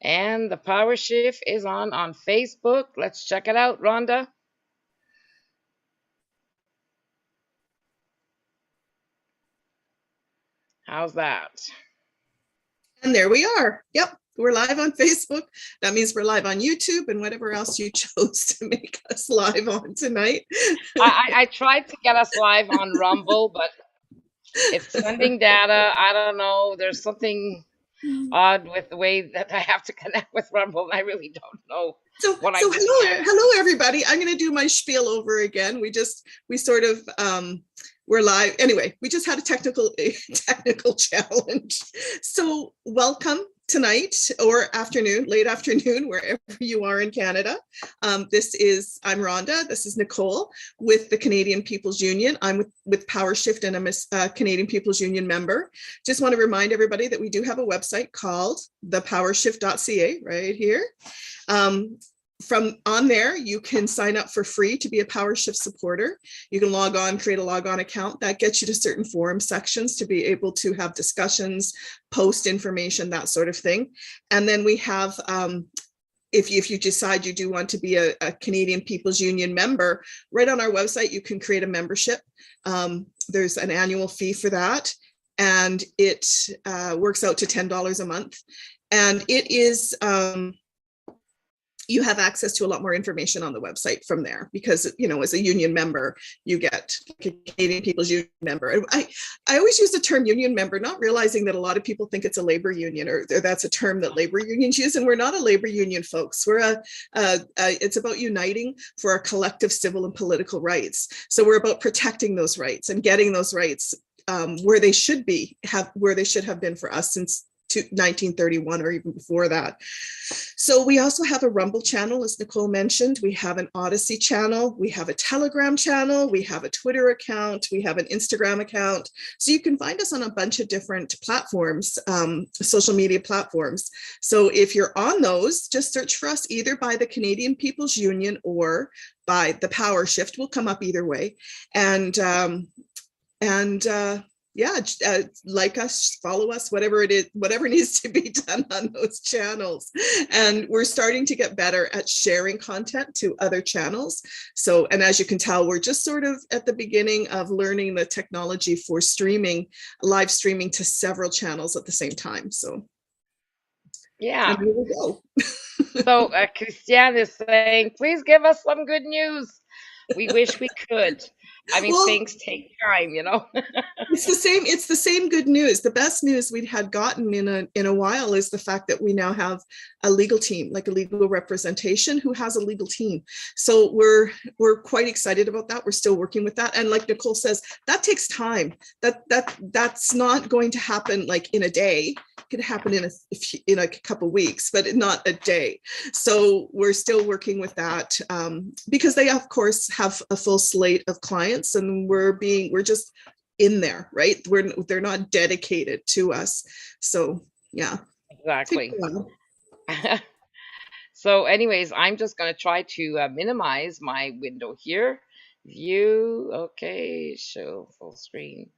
And the Power Shift is on Facebook. Let's check it out, Rhonda. How's that? And there we are. Yep, we're live on Facebook. That means we're live on YouTube and whatever else you chose to make us live on tonight. I tried to get us live on Rumble, but it's sending data. I don't know. There's something odd with the way that I have to connect with Rumble, and I really don't know So, what so I'm doing here. hello, everybody. I'm going to do my spiel over again. We sort of, we're live. Anyway, we just had a technical challenge. So welcome tonight or afternoon, late afternoon, wherever you are in Canada. I'm Rhonda. This is Nicole with the Canadian People's Union. I'm with Power Shift and I'm a Canadian People's Union member. Just want to remind everybody that we do have a website called thepowershift.ca right here. From on there, you can sign up for free to be a PowerShift supporter. You can log on, create a log on account. That gets you to certain forum sections to be able to have discussions, post information, that sort of thing. And then we have, if you decide you do want to be a Canadian People's Union member, right on our website, you can create a membership. There's an annual fee for that. And it works out to $10 a month. And it is, you have access to a lot more information on the website from there because, you know, as a union member, you get Canadian People's Union member. And I always use the term union member, not realizing that a lot of people think it's a labor union or that's a term that labor unions use. And we're not a labor union, folks. It's about uniting for our collective civil and political rights. So we're about protecting those rights and getting those rights where they should have been for us since 1931 or even before that. So we also have a Rumble channel, as Nicole mentioned. We have an Odyssey channel. We have a Telegram channel. We have a Twitter account. We have an Instagram account. So you can find us on a bunch of different platforms, social media platforms. So if you're on those, just search for us either by the Canadian People's Union or by the Power Shift. Will come up either way. Like us, follow us, whatever needs to be done on those channels. And we're starting to get better at sharing content to other channels. So, and as you can tell, we're just sort of at the beginning of learning the technology for live streaming to several channels at the same time. So, yeah, here we go. So Christiane is saying, please give us some good news. We wish we could. I mean, Well, things take time, you know. It's the same good news. The best news we'd had gotten in a while is the fact that we now have a legal team, like a legal representation who has a legal team. So we're quite excited about that. We're still working with that. And like Nicole says, that takes time. That's not going to happen like in a day. It could happen in a couple of weeks, but not a day. So we're still working with that because they of course have a full slate of clients, and we're just in there, right? They're not dedicated to us. So yeah. Exactly. So anyways, I'm just going to try to minimize my window here. View, okay, show full screen.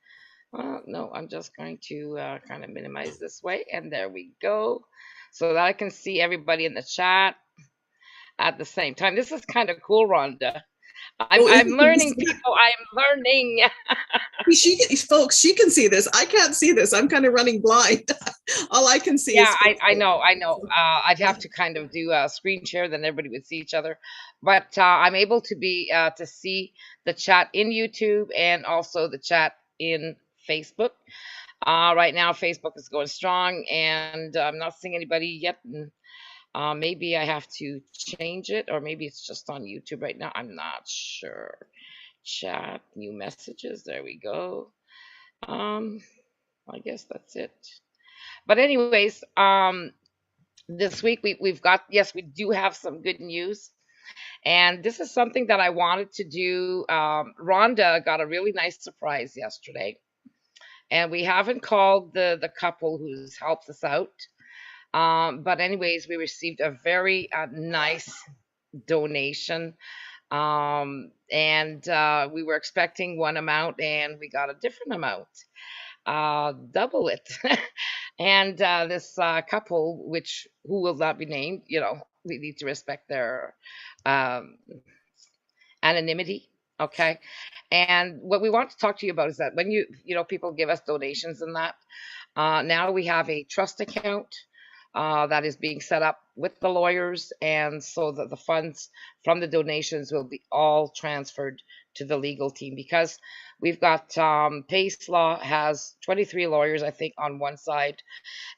No, I'm just going to kind of minimize this way, and there we go. So that I can see everybody in the chat at the same time. This is kind of cool, Rhonda. I'm learning, people. I'm learning. Folks, she can see this. I can't see this. I'm kind of running blind. All I can see is. Yeah, I know. I'd have to kind of do a screen share, then everybody would see each other. But I'm able to see the chat in YouTube and also the chat in Facebook. Right now, Facebook is going strong, and I'm not seeing anybody yet. And, maybe I have to change it, or maybe it's just on YouTube right now. I'm not sure. Chat, new messages. There we go. I guess that's it. But anyways, this week we've got, yes, we do have some good news. And this is something that I wanted to do. Rhonda got a really nice surprise yesterday. And we haven't called the couple who's helped us out. But anyways, we received a very nice donation. And we were expecting one amount and we got a different amount. double it. And this couple, which who will not be named, we need to respect their um, anonymity. Okay. And what we want to talk to you about is that when people give us donations and that, now we have a trust account that is being set up with the lawyers, and so that the funds from the donations will be all transferred to the legal team, because we've got Pace Law has 23 lawyers, I think, on one side,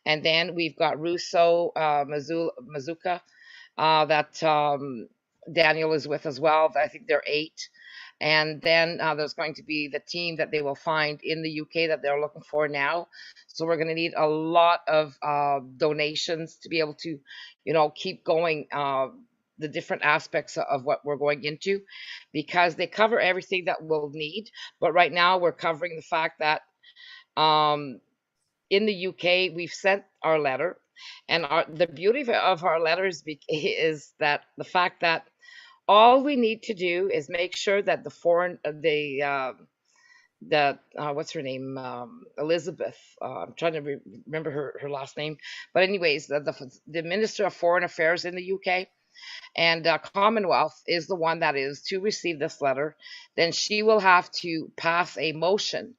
and then we've got Russo Mazuka that Daniel is with as well. I think they're 8. And then there's going to be the team that they will find in the UK that they're looking for now. So we're going to need a lot of donations to be able to, keep going the different aspects of what we're going into, because they cover everything that we'll need. But right now we're covering the fact that um, in the UK we've sent our letter, and the beauty of our letters is that the fact that all we need to do is make sure that the foreign, the what's her name, Elizabeth. I'm trying to remember her last name, but anyways, the Minister of Foreign Affairs in the UK and Commonwealth is the one that is to receive this letter. Then she will have to pass a motion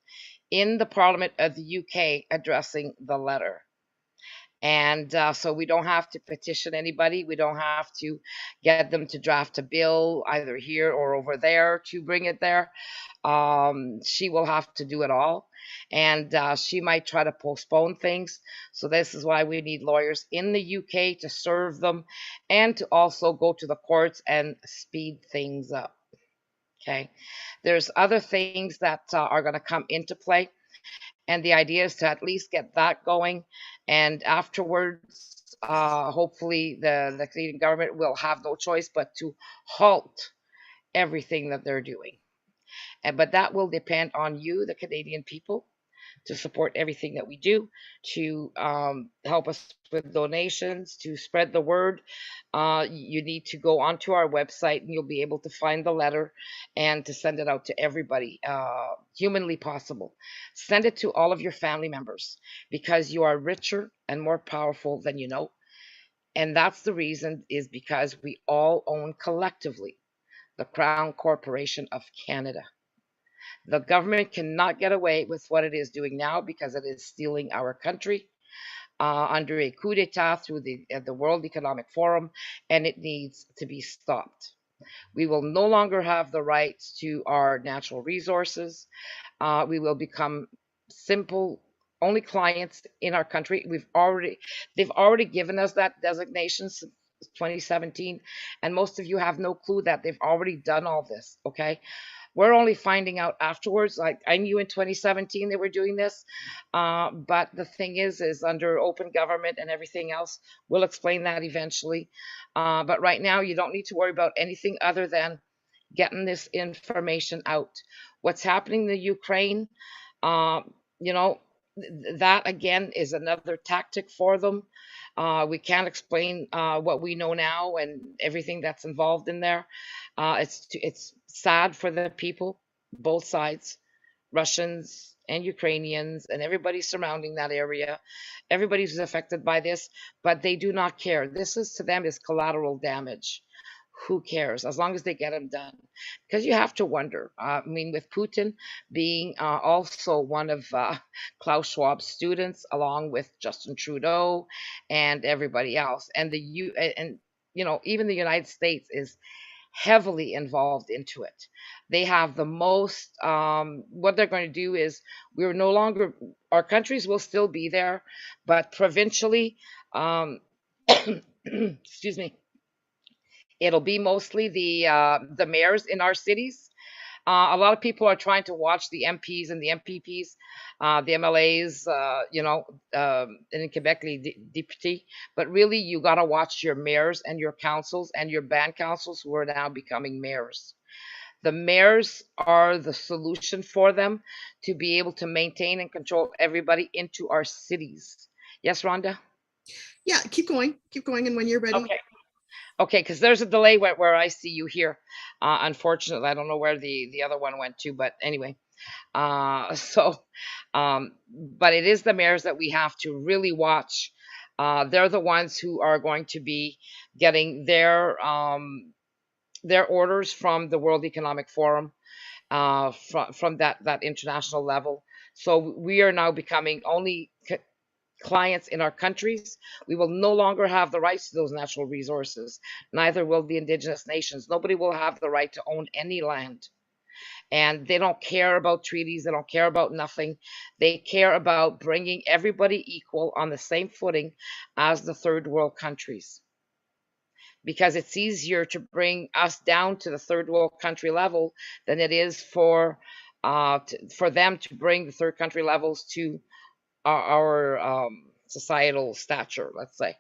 in the Parliament of the UK addressing the letter. And so we don't have to petition anybody. We don't have to get them to draft a bill either here or over there to bring it there. She will have to do it all. And she might try to postpone things. So this is why we need lawyers in the UK to serve them, and to also go to the courts and speed things up. Okay. There's other things that are going to come into play. And the idea is to at least get that going. And afterwards, hopefully, the Canadian government will have no choice but to halt everything that they're doing. But that will depend on you, the Canadian people, to support everything that we do, to help us with donations, to spread the word. You need to go onto our website and you'll be able to find the letter and to send it out to everybody humanly possible. Send it to all of your family members, because you are richer and more powerful than you know. And that's the reason, is because we all own collectively the Crown Corporation of Canada. The government cannot get away with what it is doing now, because it is stealing our country under a coup d'etat through the World Economic Forum, and it needs to be stopped. We will no longer have the rights to our natural resources. We will become simple only clients in our country. They've already given us that designation since 2017, and most of you have no clue that they've already done all this. Okay, we're only finding out afterwards. Like, I knew in 2017 they were doing this, but the thing is under open government and everything else, we'll explain that eventually. But right now, you don't need to worry about anything other than getting this information out. What's happening in the Ukraine, uh, you know, that again is another tactic for them. We can't explain what we know now and everything that's involved in there. It's sad for the people, both sides, Russians and Ukrainians, and everybody surrounding that area. Everybody's affected by this, but they do not care. This is, to them, is collateral damage. Who cares, as long as they get them done? Because you have to wonder. I mean, with Putin being also one of Klaus Schwab's students, along with Justin Trudeau and everybody else, and even the United States is heavily involved into it. They have the most. What they're going to do is, we're no longer. Our countries will still be there, but provincially, excuse me, it'll be mostly the mayors in our cities. A lot of people are trying to watch the MPs and the MPPs, the MLAs, in Quebec, les députés. But really, you got to watch your mayors and your councils and your band councils, who are now becoming mayors. The mayors are the solution for them to be able to maintain and control everybody into our cities. Yes, Rhonda? Yeah, keep going, and when you're ready. Okay. Okay, because there's a delay where I see you here. Unfortunately, I don't know where the other one went to, but anyway. But it is the mayors that we have to really watch. They're the ones who are going to be getting their orders from the World Economic Forum, from that international level. So we are now becoming only clients in our countries. We will no longer have the rights to those natural resources. Neither will the indigenous nations. Nobody will have the right to own any land. And they don't care about treaties. They don't care about nothing. They care about bringing everybody equal on the same footing as the third world countries, because it's easier to bring us down to the third world country level than it is for them to bring the third country levels to our societal stature, let's say.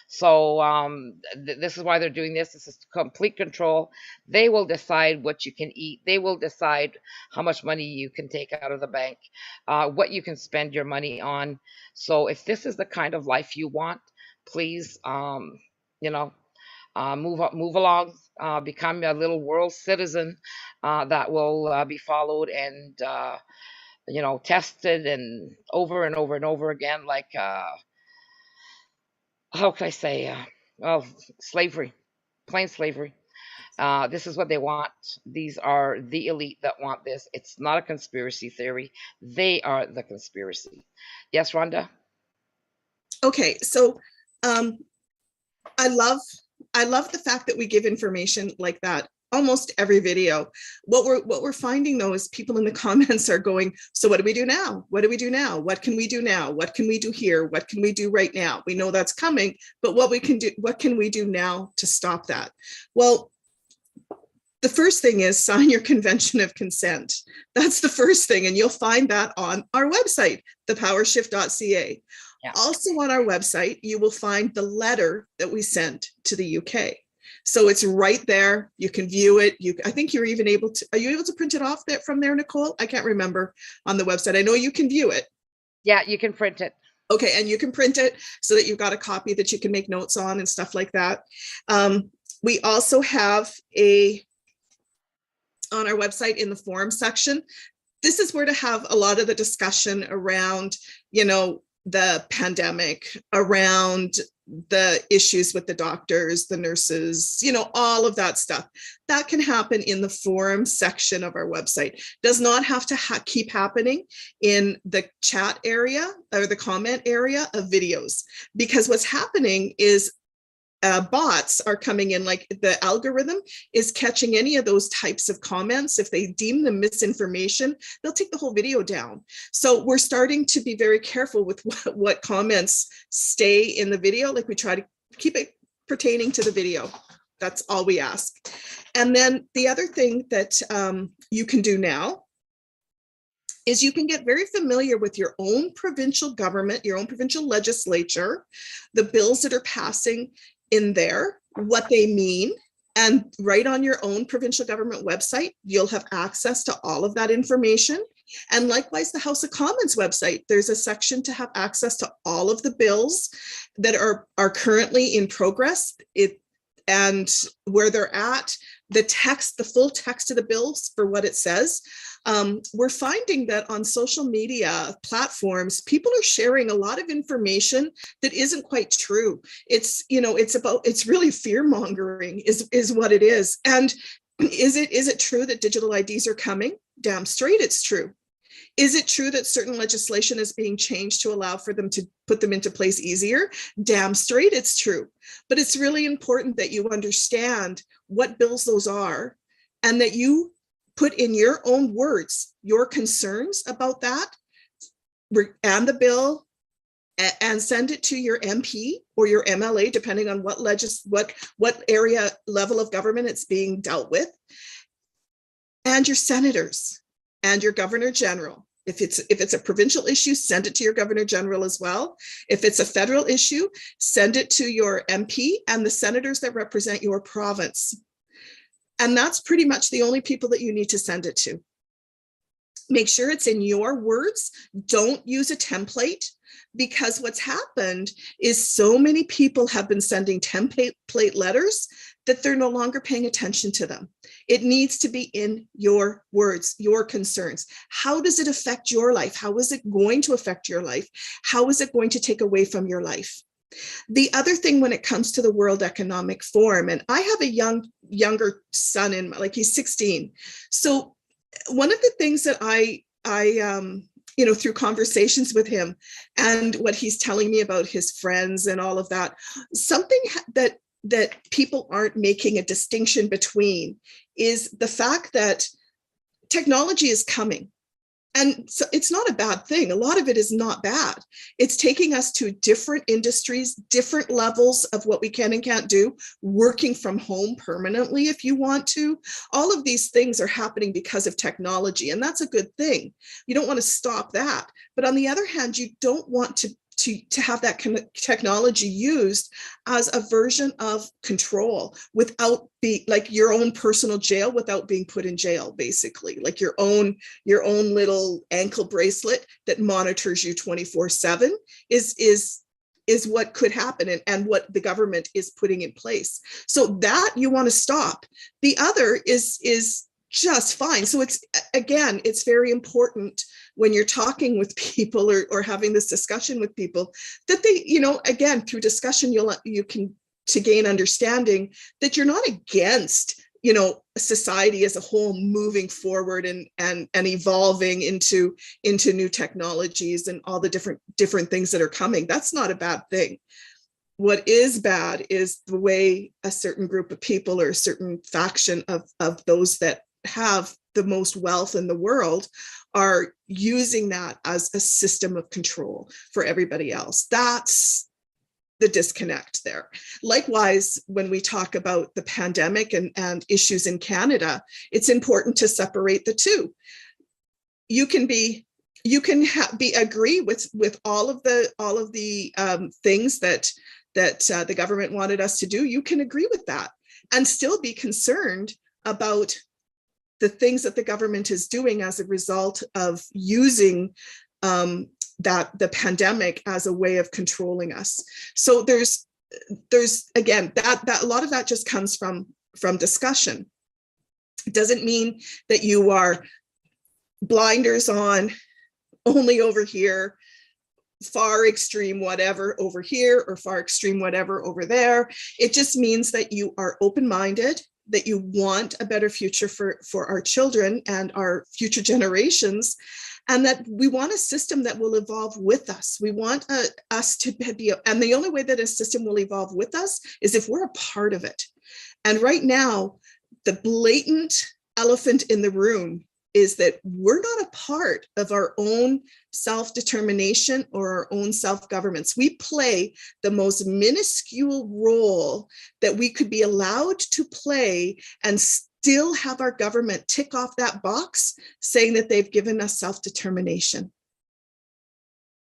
So this is why they're doing this. This is complete control. They will decide what you can eat. They will decide how much money you can take out of the bank, what you can spend your money on. So if this is the kind of life you want, please, you know, move along, become a little world citizen that will be followed and tested and over and over again, like how can I say, well, slavery, plain slavery. This is what they want. These are the elite that want this. It's not a conspiracy theory. They are the conspiracy. Yes, Rhonda? Okay, so um, I love the fact that we give information like that almost every video. What we're finding though is people in the comments are going, so what do we do now? What do we do now? What can we do now? What can we do here? What can we do right now? We know that's coming, but what can we do now to stop that? Well, the first thing is sign your convention of consent. That's the first thing, and you'll find that on our website, thepowershift.ca. Yeah. Also on our website, you will find the letter that we sent to the UK. So it's right there. You can view it. I think you're even able to, are you able to print it off from there, Nicole? I can't remember on the website. I know you can view it. Yeah, you can print it. Okay, and you can print it so that you've got a copy that you can make notes on and stuff like that. We also have on our website in the forum section, this is where to have a lot of the discussion around, the pandemic, around the issues with the doctors, the nurses, all of that stuff. That can happen in the forum section of our website. Does not have to keep happening in the chat area or the comment area of videos, because what's happening is bots are coming in, like the algorithm is catching any of those types of comments. If they deem them misinformation, they'll take the whole video down. So we're starting to be very careful with what comments stay in the video. Like, we try to keep it pertaining to the video. That's all we ask. And then the other thing that you can do now is you can get very familiar with your own provincial government, your own provincial legislature, the bills that are passing in there, what they mean, and right on your own provincial government website, you'll have access to all of that information. And likewise, the House of Commons website, there's a section to have access to all of the bills that are currently in progress, and where they're at, the text, the full text of the bills for what it says. We're finding that on social media platforms, people are sharing a lot of information that isn't quite true. It's really fear mongering is what it is. And is it true that digital IDs are coming? Damn straight it's true. Is it true that certain legislation is being changed to allow for them to put them into place easier? Damn straight it's true. But it's really important that you understand what bills those are, and that you put in your own words your concerns about that and the bill, and send it to your MP or your MLA, depending on what area level of government it's being dealt with, and your senators and your governor general. If it's a provincial issue, send it to your governor general as well. If it's a federal issue, send it to your MP and the senators that represent your province. And that's pretty much the only people that you need to send it to. Make sure it's in your words. Don't use a template. because what's happened is so many people have been sending template letters that they're no longer paying attention to them. It needs to be in your words, your concerns. How does it affect your life? How is it going to affect your life? How is it going to take away from your life? The other thing when it comes to the World Economic Forum, and I have a younger son like he's 16. So one of the things that I through conversations with him and what he's telling me about his friends and all of that, something that people aren't making a distinction between is the fact that technology is coming. And so it's not a bad thing. A lot of it is not bad. It's taking us to different industries, different levels of what we can and can't do, working from home permanently if you want to. All of these things are happening because of technology, and that's a good thing. You don't want to stop that. But on the other hand, you don't want to have that technology used as a version of control without being like your own personal jail, without being put in jail, basically, like your own little ankle bracelet that monitors you 24/7 is what could happen, and what the government is putting in place. So that you want to stop. The other is just fine. So it's very important when you're talking with people or having this discussion with people that they, again, through discussion, you can to gain understanding that you're not against, society as a whole moving forward and evolving into new technologies and all the different things that are coming. That's not a bad thing. What is bad is the way a certain group of people or a certain faction of those that have the most wealth in the world are using that as a system of control for everybody else. That's the disconnect there. Likewise, when we talk about the pandemic and issues in Canada, it's important to separate the two. You can agree with all of the things that the government wanted us to do. You can agree with that and still be concerned about the things that the government is doing as a result of using the pandemic as a way of controlling us. So there's again, that a lot of that just comes from discussion. It doesn't mean that you are blinders on, only over here, far extreme whatever over here, or far extreme whatever over there. It just means that you are open-minded, that you want a better future for our children and our future generations, and that we want a system that will evolve with us. We want us to be, and the only way that a system will evolve with us is if we're a part of it. And right now, the blatant elephant in the room is that we're not a part of our own self-determination or our own self-governments. We play the most minuscule role that we could be allowed to play and still have our government tick off that box saying that they've given us self-determination.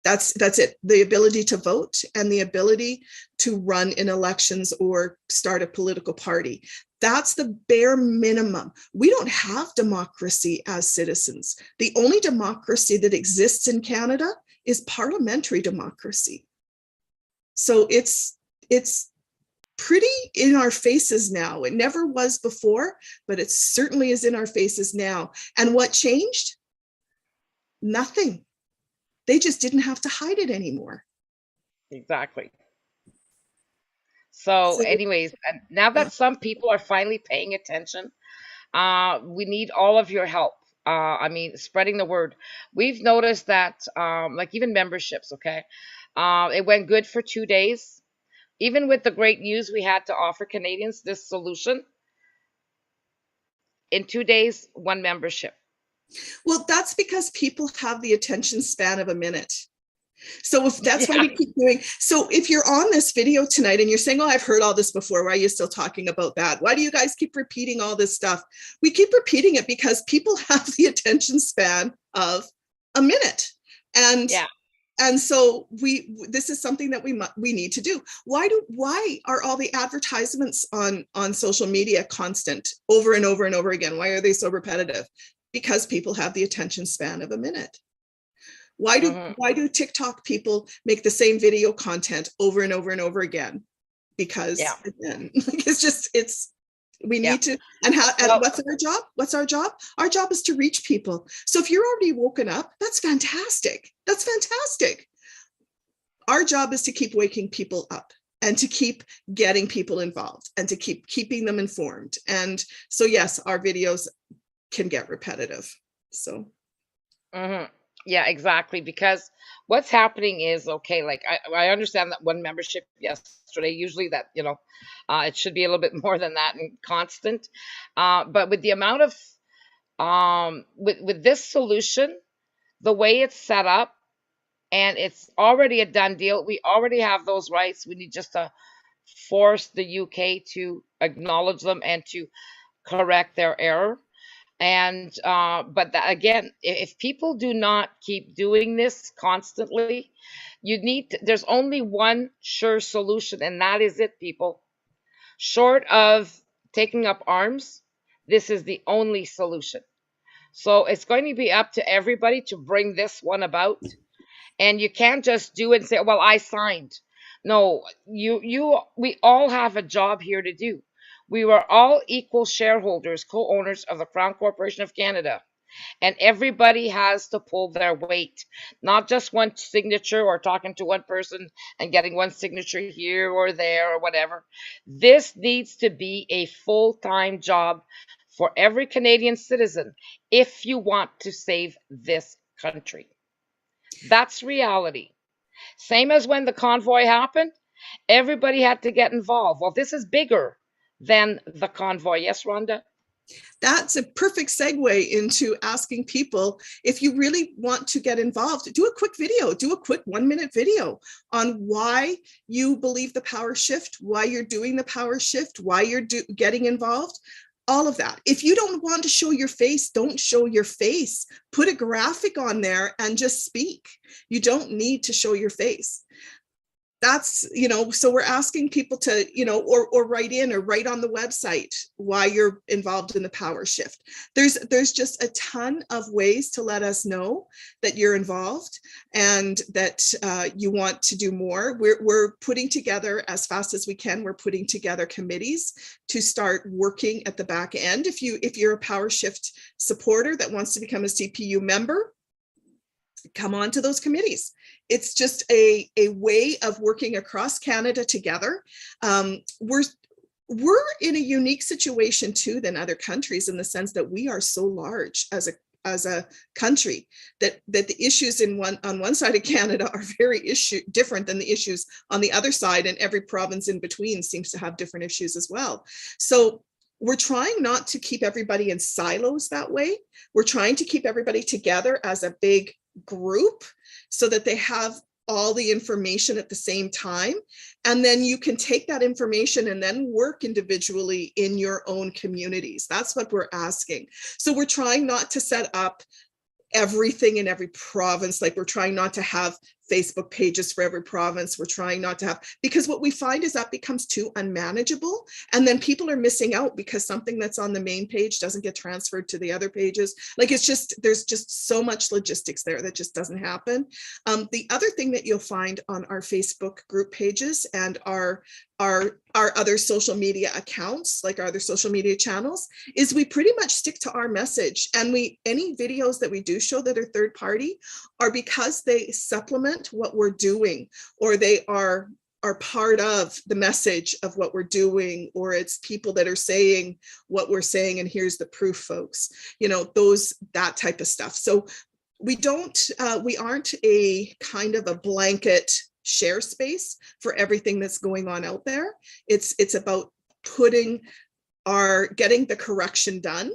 That's it. The ability to vote and the ability to run in elections or start a political party. That's the bare minimum. We don't have democracy as citizens. The only democracy that exists in Canada is parliamentary democracy. So it's pretty in our faces now. It never was before, but it certainly is in our faces now. And what changed? Nothing. They just didn't have to hide it anymore. Exactly. So anyways, now that some people are finally paying attention, we need all of your help. Spreading the word. We've noticed that, like even memberships, okay? It went good for 2 days. Even with the great news we had to offer Canadians, this solution, in 2 days, 1 membership. Well, that's because people have the attention span of a minute. So if that's why we keep doing. So if you're on this video tonight and you're saying, oh, I've heard all this before, why are you still talking about that? Why do you guys keep repeating all this stuff? We keep repeating it because people have the attention span of a minute. And so this is something that we need to do. Why are all the advertisements on social media constant over and over and over again? Why are they so repetitive? Because people have the attention span of a minute. Hmm. why do TikTok people make the same video content over and over and over again? Because Yeah. again, it's we Yeah. need to, and Well, what's our job? What's our job? Our job is to reach people. So if you're already woken up, that's fantastic. That's fantastic. Our job is to keep waking people up and to keep getting people involved and to keep keeping them informed. And so yes, our videos can get repetitive. So hmm, yeah, exactly. Because what's happening is, okay, like I understand that one membership yesterday, usually that, it should be a little bit more than that and constant. But with the amount of, with this solution, the way it's set up, and it's already a done deal. We already have those rights. We need just to force the UK to acknowledge them and to correct their error. And but again, if people do not keep doing this constantly, there's only one sure solution, and that is it, people. Short of taking up arms, this is the only solution. So it's going to be up to everybody to bring this one about. And you can't just do it and say, well, I signed. No, we all have a job here to do. We were all equal shareholders, co-owners of the Crown Corporation of Canada, and everybody has to pull their weight, not just one signature or talking to one person and getting one signature here or there or whatever. This needs to be a full-time job for every Canadian citizen if you want to save this country. That's reality. Same as when the convoy happened, everybody had to get involved. Well, this is bigger than the convoy. Yes, Rhonda? that's a perfect segue into asking people, if you really want to get involved, do a quick video, do a quick 1-minute video on why you believe the power shift, why you're doing the power shift, why you're getting involved, all of that. If you don't want to show your face, don't show your face. Put a graphic on there and just speak. You don't need to show your face. That's, so we're asking people to, or write in or write on the website why you're involved in the power shift. There's just a ton of ways to let us know that you're involved and that you want to do more. We're putting together, as fast as we can, we're putting together committees to start working at the back end. If you're a power shift supporter that wants to become a CPU member, come on to those committees. It's just a way of working across Canada together. We're in a unique situation too than other countries in the sense that we are so large as a country that the issues on one side of Canada are very different than the issues on the other side, and every province in between seems to have different issues as well. So we're trying not to keep everybody in silos that way. We're trying to keep everybody together as a big group so that they have all the information at the same time. And then you can take that information and then work individually in your own communities. That's what we're asking. So we're trying not to set up everything in every province. Like, we're trying not to have Facebook pages for every province. We're trying not to have, because what we find is that becomes too unmanageable. And then people are missing out because something that's on the main page doesn't get transferred to the other pages. Like, there's just so much logistics there that just doesn't happen. The other thing that you'll find on our Facebook group pages and our other social media accounts, like our other social media channels, is we pretty much stick to our message. And any videos that we do show that are third party are because they supplement what we're doing, or they are part of the message of what we're doing, or it's people that are saying what we're saying and here's the proof, folks, that type of stuff. So we aren't a kind of a blanket share space for everything that's going on out there. It's about getting the correction done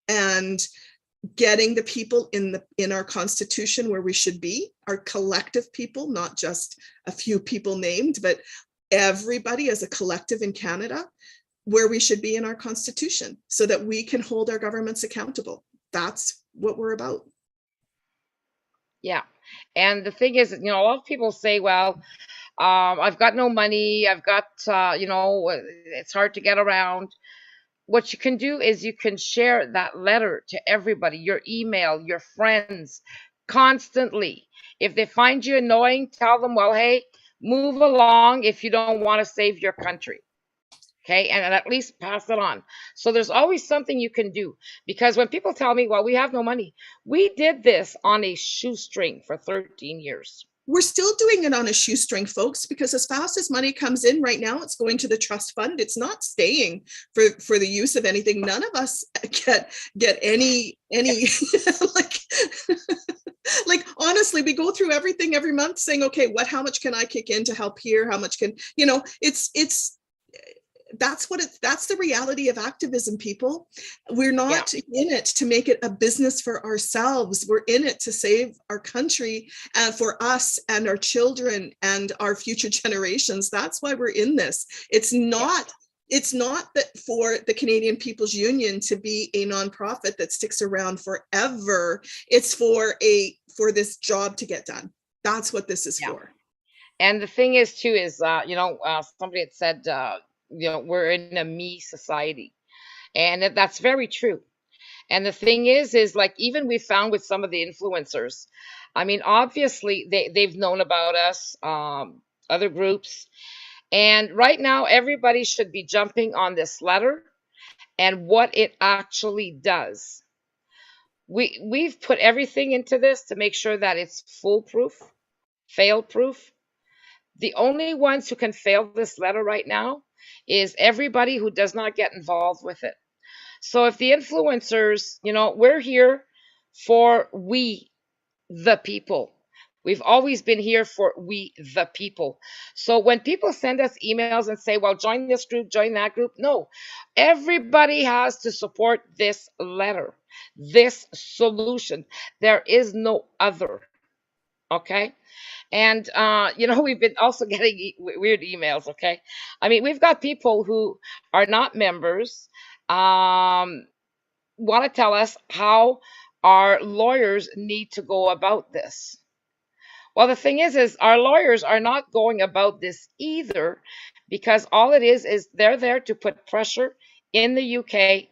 and getting the people in our constitution where we should be, our collective people, not just a few people named, but everybody as a collective in Canada, where we should be in our constitution so that we can hold our governments accountable. That's what we're about. Yeah. And the thing is, a lot of people say, well, I've got no money. I've got, it's hard to get around. What you can do is you can share that letter to everybody, your email, your friends. constantly. If they find you annoying, tell them, well, hey, move along if you don't want to save your country. Okay, and at least pass it on. So there's always something you can do, because when people tell me, well, we have no money, we did this on a shoestring for 13 years. We're still doing it on a shoestring, folks, because as fast as money comes in right now, it's going to the trust fund. It's not staying for the use of anything. None of us get any like like honestly, we go through everything every month saying, okay, how much can I kick in to help here? How much can, it's that's the reality of activism, people. We're not in it to make it a business for ourselves. We're in it to save our country and for us and our children and our future generations. That's why we're in this. It's not that for the Canadian People's Union to be a nonprofit that sticks around forever. It's for this job to get done. That's what this is for. And the thing is too is somebody had said we're in a me society, and that's very true. And the thing is like, even we found with some of the influencers, I mean, obviously they've known about us, other groups, and right now everybody should be jumping on this letter and what it actually does. We've put everything into this to make sure that it's foolproof, fail proof. The only ones who can fail this letter right now is everybody who does not get involved with it. So if the influencers, we're here for we, the people. We've always been here for we, the people. So when people send us emails and say, well, join this group, join that group, no, everybody has to support this letter, this solution. There is no other. Okay. And, we've been also getting weird emails. Okay. I mean, we've got people who are not members, want to tell us how our lawyers need to go about this. Well, the thing is our lawyers are not going about this either, because all it is they're there to put pressure in the UK,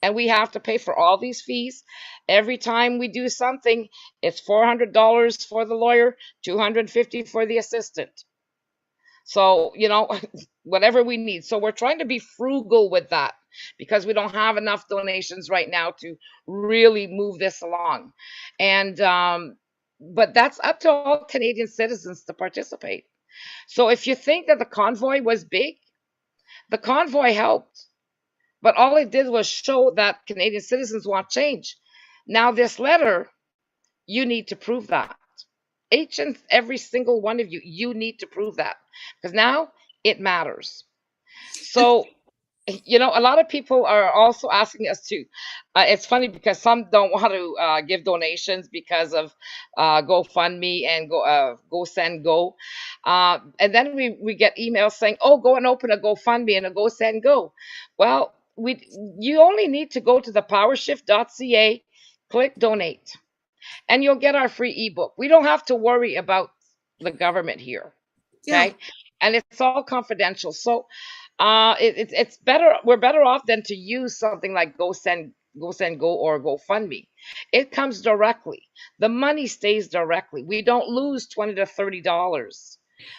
and we have to pay for all these fees. Every time we do something, it's $400 for the lawyer, $250 for the assistant. So, whatever we need. So we're trying to be frugal with that, because we don't have enough donations right now to really move this along. And, but that's up to all Canadian citizens to participate. So if you think that the convoy was big, the convoy helped. But all it did was show that Canadian citizens want change. Now, this letter, you need to prove that. Each and every single one of you, you need to prove that, because now it matters. So, a lot of people are also asking us to. It's funny because some don't want to give donations because of GoFundMe and Go Send Go, and then we get emails saying, "Oh, go and open a GoFundMe and a Go Send Go." Well, you only need to go to the powershift.ca, click donate, and you'll get our free ebook. We don't have to worry about the government here. Okay. Yeah. And it's all confidential. So it's better. We're better off than to use something like Go Send Go or GoFundMe. It comes directly. The money stays directly. We don't lose $20 to $30.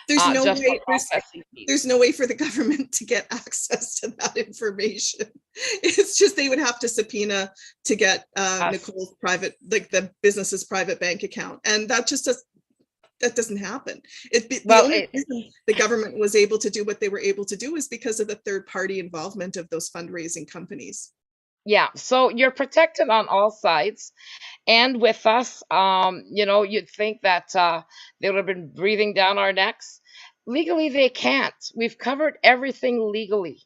There's no way for the government to get access to that information. It's just they would have to subpoena to get Nicole's private, like the business's private bank account, and that doesn't happen. The only reason the government was able to do what they were able to do is because of the third party involvement of those fundraising companies. Yeah, so you're protected on all sides. And with us, you'd think that they would have been breathing down our necks. Legally, they can't. We've covered everything legally,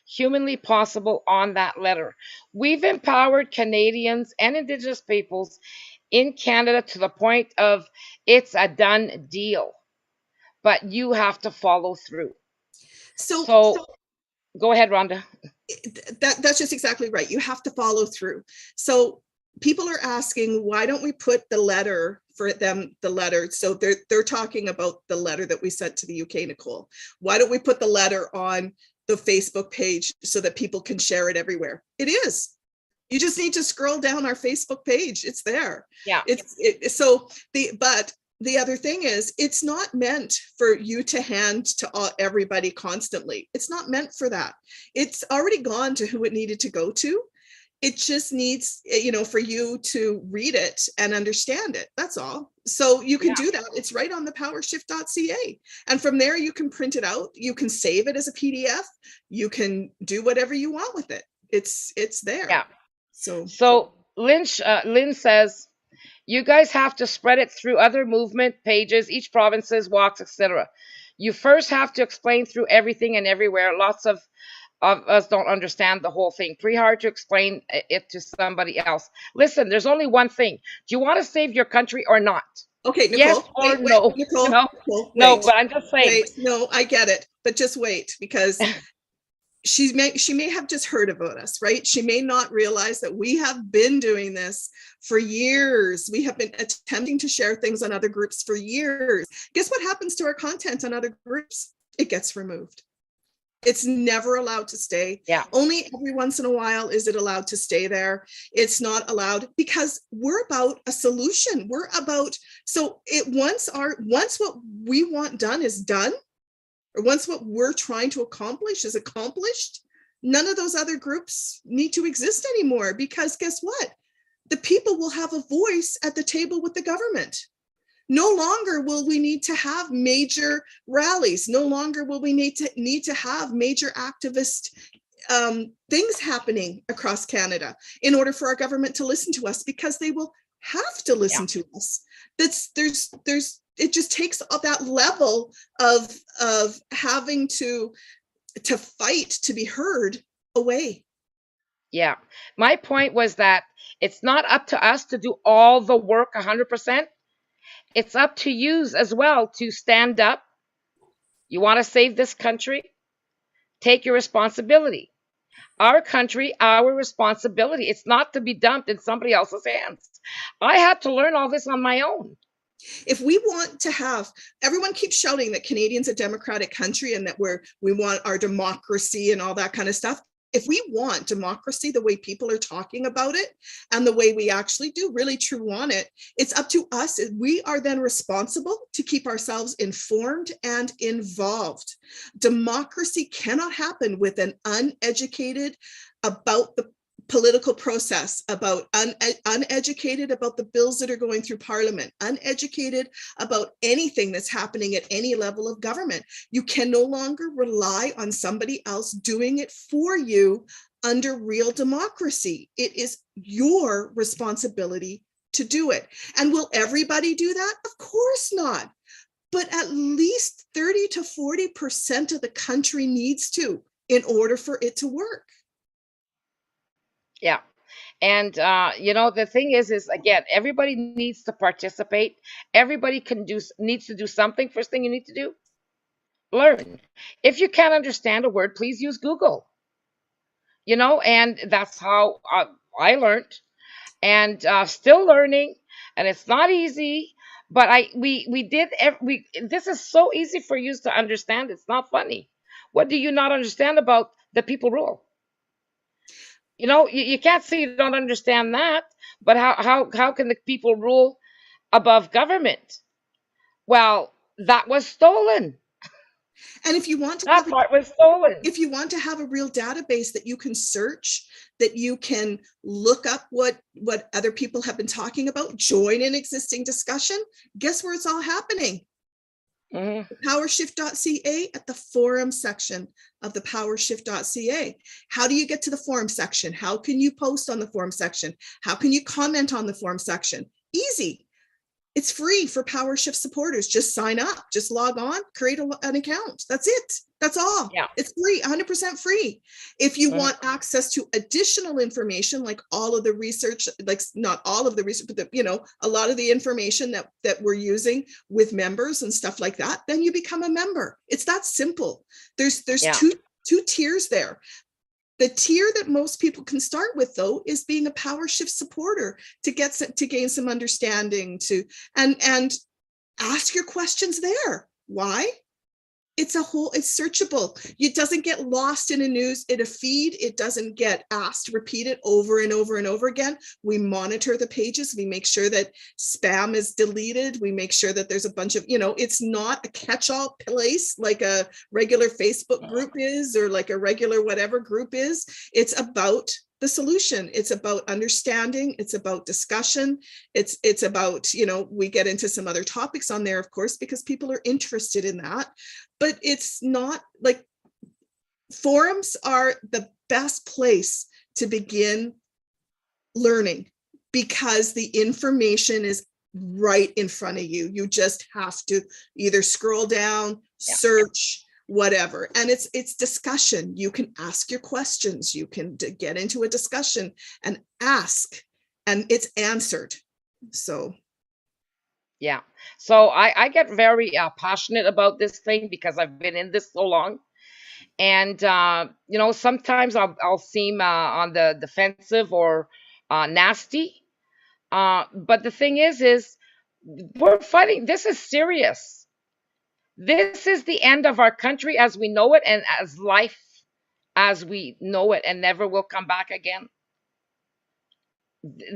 humanly possible on that letter. We've empowered Canadians and Indigenous peoples in Canada to the point of it's a done deal. But you have to follow through. So go ahead, Rhonda. That's just exactly right. You have to follow through. So people are asking, why don't we put the letter for them, the letter? So they're talking about the letter that we sent to the UK, Nicole. Why don't we put the letter on the Facebook page so that people can share it everywhere? It is. You just need to scroll down our Facebook page. It's there. Yeah. But the other thing is, it's not meant for you to hand to everybody constantly. It's not meant for that. It's already gone to who it needed to go to. It just needs, for you to read it and understand it. That's all. So you can do that. It's right on the powershift.ca. And from there, you can print it out. You can save it as a PDF. You can do whatever you want with it. It's there. Yeah. So Lynn says, you guys have to spread it through other movement pages, each provinces, walks, etc. You first have to explain through everything and everywhere. Lots of us don't understand the whole thing. Pretty hard to explain it to somebody else. Listen, there's only one thing. Do you want to save your country or not? Okay, Nicole. Yes or no? Nicole, no, but I'm just saying. No, I get it. But just wait, because she may have just heard about us, right? She may not realize that we have been doing this for years. We have been attempting to share things on other groups for years. Guess what happens to our content on other groups? It gets removed. It's never allowed to stay. Yeah. Only every once in a while is it allowed to stay there. It's not allowed because we're about a solution. We're about, once what we want done is done, or once what we're trying to accomplish is accomplished, none of those other groups need to exist anymore, because guess what? The people will have a voice at the table with the government. No longer will we need to have major rallies. No longer will we need to have major activist things happening across Canada in order for our government to listen to us, because they will have to listen to us. It just takes up that level of having to fight to be heard away. Yeah. My point was that it's not up to us to do all the work 100%. It's up to you as well to stand up. You want to save this country? Take your responsibility. Our country, our responsibility. It's not to be dumped in somebody else's hands. I had to learn all this on my own. If we want to have, everyone keeps shouting that Canadians a democratic country and that we want our democracy and all that kind of stuff. If we want democracy the way people are talking about it and the way we actually do really true want it, it's up to us. We are then responsible to keep ourselves informed and involved. Democracy cannot happen with an uneducated about the political process, about uneducated about the bills that are going through Parliament, uneducated about anything that's happening at any level of government. You can no longer rely on somebody else doing it for you under real democracy. It is your responsibility to do it. And will everybody do that? Of course not. But at least 30 to 40% of the country needs to, in order for it to work. Yeah. And, the thing is again, everybody needs to participate. Everybody needs to do something. First thing you need to do, learn. If you can't understand a word, please use Google. And that's how I learned, and still learning. And it's not easy, but this is so easy for you to understand. It's not funny. What do you not understand about the people rule? You can't say you don't understand that, but how can the people rule above government? Well, that was stolen. And if you want to that part was stolen. If you want to have a real database that you can search, that you can look up what other people have been talking about, join an existing discussion, guess where it's all happening? Powershift.ca, at the forum section of the powershift.ca. How do you get to the forum section? How can you post on the forum section? How can you comment on the forum section? Easy. It's free for PowerShift supporters. Just sign up, just log on, create an account. That's it. That's all. Yeah. It's free, 100% free. If you want access to additional information, like all of the research, like not all of the research, but a lot of the information that we're using with members and stuff like that, then you become a member. It's that simple. There's two tiers there. The tier that most people can start with, though, is being a PowerShift supporter to gain some understanding and ask your questions there. Why? it's searchable. It doesn't get lost in a feed. It doesn't get asked, repeated over and over and over again. We monitor the pages. We make sure that spam is deleted. We make sure that there's a bunch of, it's not a catch-all place like a regular Facebook group is, or like a regular whatever group is. It's about the solution. It's about understanding. It's about discussion. It's about, we get into some other topics on there, of course, because people are interested in that. But it's not like, forums are the best place to begin learning, because the information is right in front of you. You just have to either scroll down, search, whatever. And it's discussion. You can ask your questions. You can get into a discussion and ask, and it's answered. So yeah. So I get very passionate about this thing because I've been in this so long. And, sometimes I'll seem on the defensive or nasty. But the thing is we're fighting. This is serious. This is the end of our country as we know it, and as life as we know it, and never will come back again.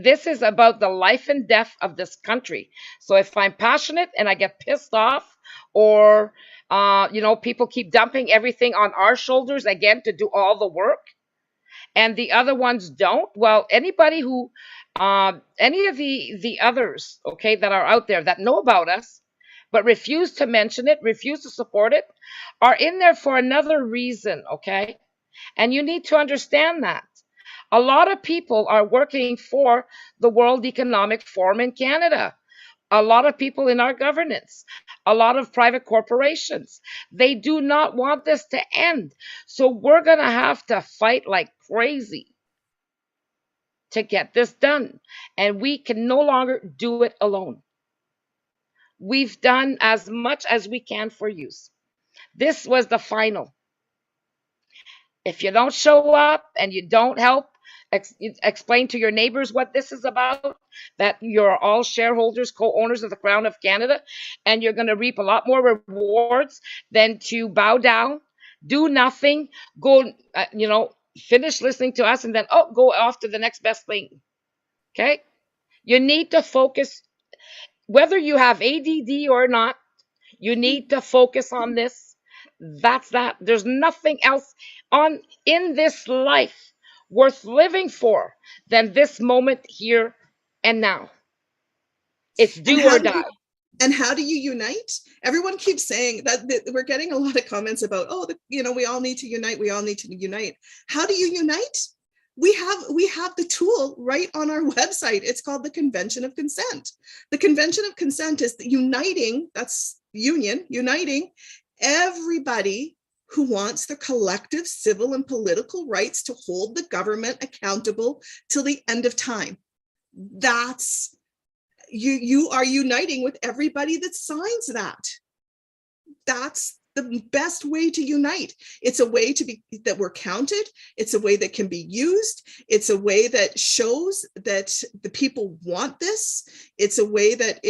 This is about the life and death of this country. So if I'm passionate and I get pissed off, or people keep dumping everything on our shoulders again to do all the work, and the other ones don't, well, anybody who any of the others, okay, that are out there that know about us but refuse to mention it, refuse to support it, are in there for another reason, okay? And you need to understand that. A lot of people are working for the World Economic Forum in Canada. A lot of people in our governance, a lot of private corporations. They do not want this to end. So we're going to have to fight like crazy to get this done. And we can no longer do it alone. We've done as much as we can for you. This was the final. If you don't show up and you don't help explain to your neighbors what this is about, that you're all shareholders, co-owners of the Crown of Canada, and you're going to reap a lot more rewards than to bow down, do nothing, go, finish listening to us, and then, go off to the next best thing. Okay? You need to focus, whether you have ADD or not, you need to focus on this. That's that. There's nothing else in this life worth living for than this moment here and now. It's do or die. And how do you unite? Everyone keeps saying that we're getting a lot of comments about, we all need to unite. We all need to unite. How do you unite? We have the tool right on our website. It's called the Convention of Consent. The Convention of Consent is uniting, that's union, uniting everybody who wants the collective civil and political rights to hold the government accountable till the end of time. That's, you are uniting with everybody that signs that. That's the best way to unite. It's a way to be, that we're counted. It's a way that can be used. It's a way that shows that the people want this. It's a way that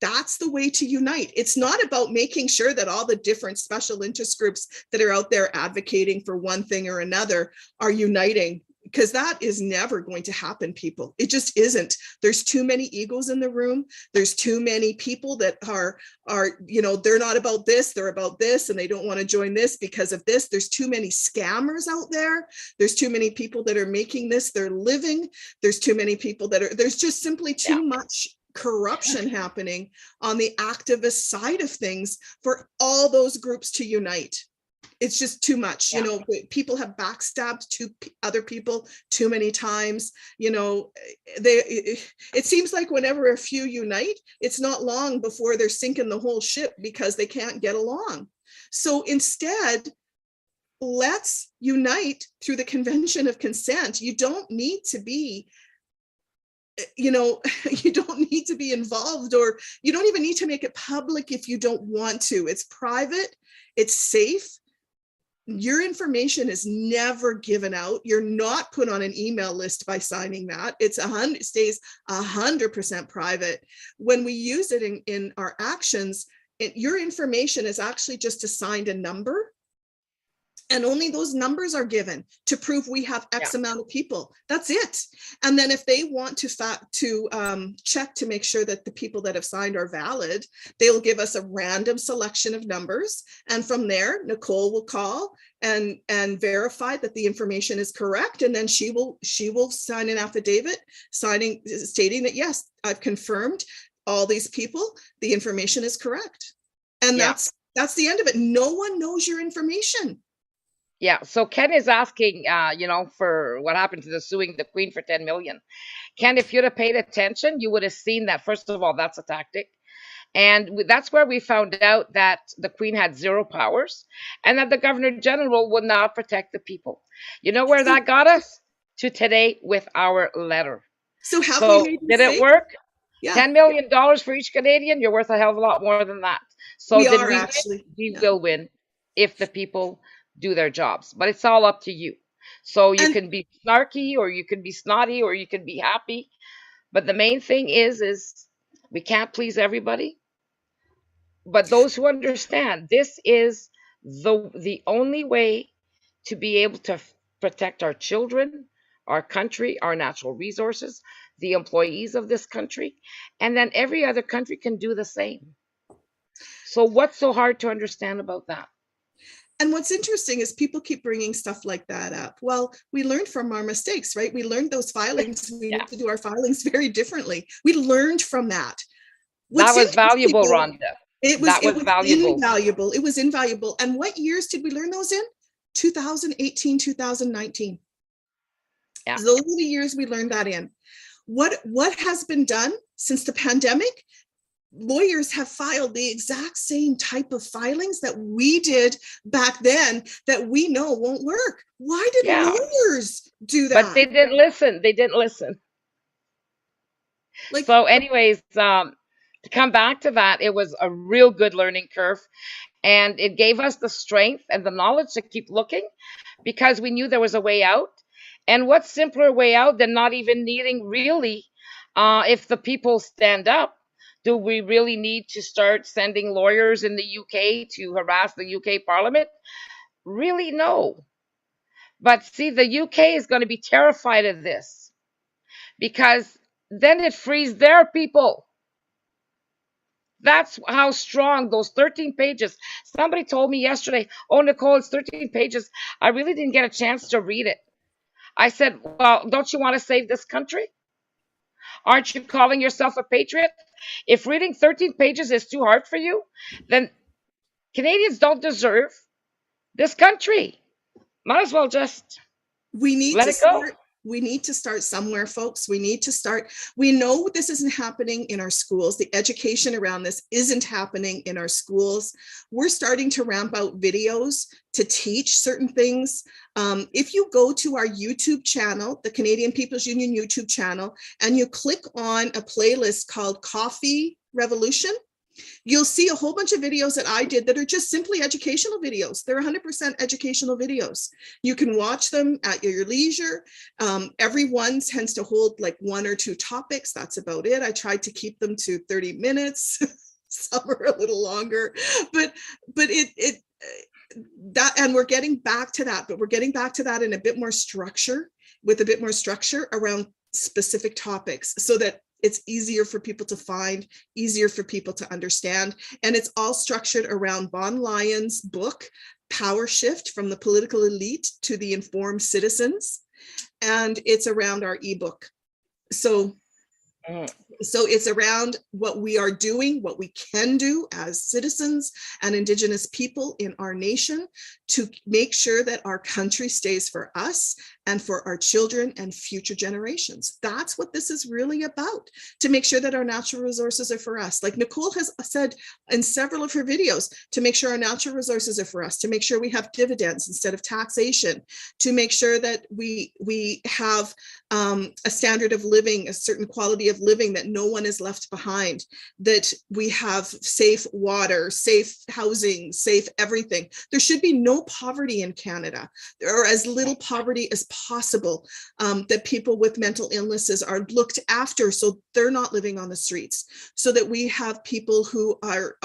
that's the way to unite. It's not about making sure that all the different special interest groups that are out there advocating for one thing or another are uniting, because that is never going to happen, people. It just isn't. There's too many egos in the room. There's too many people that are, they're not about this, they're about this, and they don't want to join this because of this. There's too many scammers out there. There's too many people that are making this their living. There's too many people there's just simply too much corruption happening on the activist side of things for all those groups to unite. It's just too much. People have backstabbed other people too many times. It seems like whenever a few unite, it's not long before they're sinking the whole ship because they can't get along. So instead, let's unite through the Convention of Consent. You don't need to be you don't need to be involved, or you don't even need to make it public if you don't want to. It's private, it's safe. Your information is never given out. You're not put on an email list by signing that. It stays 100% private. When we use it in our actions, your information is actually just assigned a number, and only those numbers are given to prove we have X amount of people. That's it. And then if they want to check to make sure that the people that have signed are valid, they'll give us a random selection of numbers. And from there, Nicole will call and verify that the information is correct. And then she will sign an affidavit stating that, yes, I've confirmed all these people, the information is correct. And that's the end of it. No one knows your information. Yeah. So Ken is asking, for what happened to the suing the Queen for 10 million. Ken, if you'd have paid attention, you would have seen that, first of all, that's a tactic. And that's where we found out that the Queen had zero powers and that the Governor General would not protect the people. You know where that got us? To today with our letter. So we made did it work? Yeah. $10 million for each Canadian? You're worth a hell of a lot more than that. So we will win if the people do their jobs, but it's all up to you. So you can be snarky, or you can be snotty, or you can be happy, but the main thing is we can't please everybody. But those who understand, this is the only way to be able to protect our children, our country, our natural resources, the employees of this country, and then every other country can do the same. So what's so hard to understand about that? And what's interesting is people keep bringing stuff like that up. Well, we learned from our mistakes, right? We learned those filings. We need to do our filings very differently. We learned from that. That was valuable, Rhonda. It was invaluable. It was invaluable. And what years did we learn those in? 2018, 2019. Yeah. Those are the years we learned that in. What has been done since the pandemic? Lawyers have filed the exact same type of filings that we did back then that we know won't work. Why did lawyers do that? But they didn't listen. So anyways, to come back to that, it was a real good learning curve. And it gave us the strength and the knowledge to keep looking, because we knew there was a way out. And what simpler way out than not even needing really, if the people stand up, do we really need to start sending lawyers in the UK to harass the UK Parliament? Really, no. But see, the UK is going to be terrified of this, because then it frees their people. That's how strong those 13 pages. Somebody told me yesterday, oh, Nicole, it's 13 pages. I really didn't get a chance to read it. I said, well, don't you want to save this country? Aren't you calling yourself a patriot? If reading 13 pages is too hard for you, then Canadians don't deserve this country. Might as well just let it go. We need to start somewhere, folks. We need to start. We know this isn't happening in our schools. The education around this isn't happening in our schools. We're starting to ramp out videos to teach certain things. If you go to our YouTube channel, the Canadian People's Union YouTube channel, and you click on a playlist called Coffee Revolution, you'll see a whole bunch of videos that I did that are just simply educational videos. They're 100% educational videos. You can watch them at your leisure. Everyone tends to hold like 1 or 2 topics. That's about it. I tried to keep them to 30 minutes. Some are a little longer, but and we're getting back to that, but we're getting back to that in a bit more structure, with a bit more structure around specific topics, so that it's easier for people to find, easier for people to understand. And it's all structured around Von Lyon's book, Power Shift from the Political Elite to the Informed Citizens. And it's around our ebook. So it's around what we are doing, what we can do as citizens and Indigenous people in our nation to make sure that our country stays for us and for our children and future generations. That's what this is really about, to make sure that our natural resources are for us. Like Nicole has said in several of her videos, to make sure our natural resources are for us, to make sure we have dividends instead of taxation, to make sure that we have a standard of living, a certain quality of living that that no one is left behind, that we have safe water, safe housing, safe everything. There should be no poverty in Canada, or as little poverty as possible, that people with mental illnesses are looked after so they're not living on the streets, so that we have people who are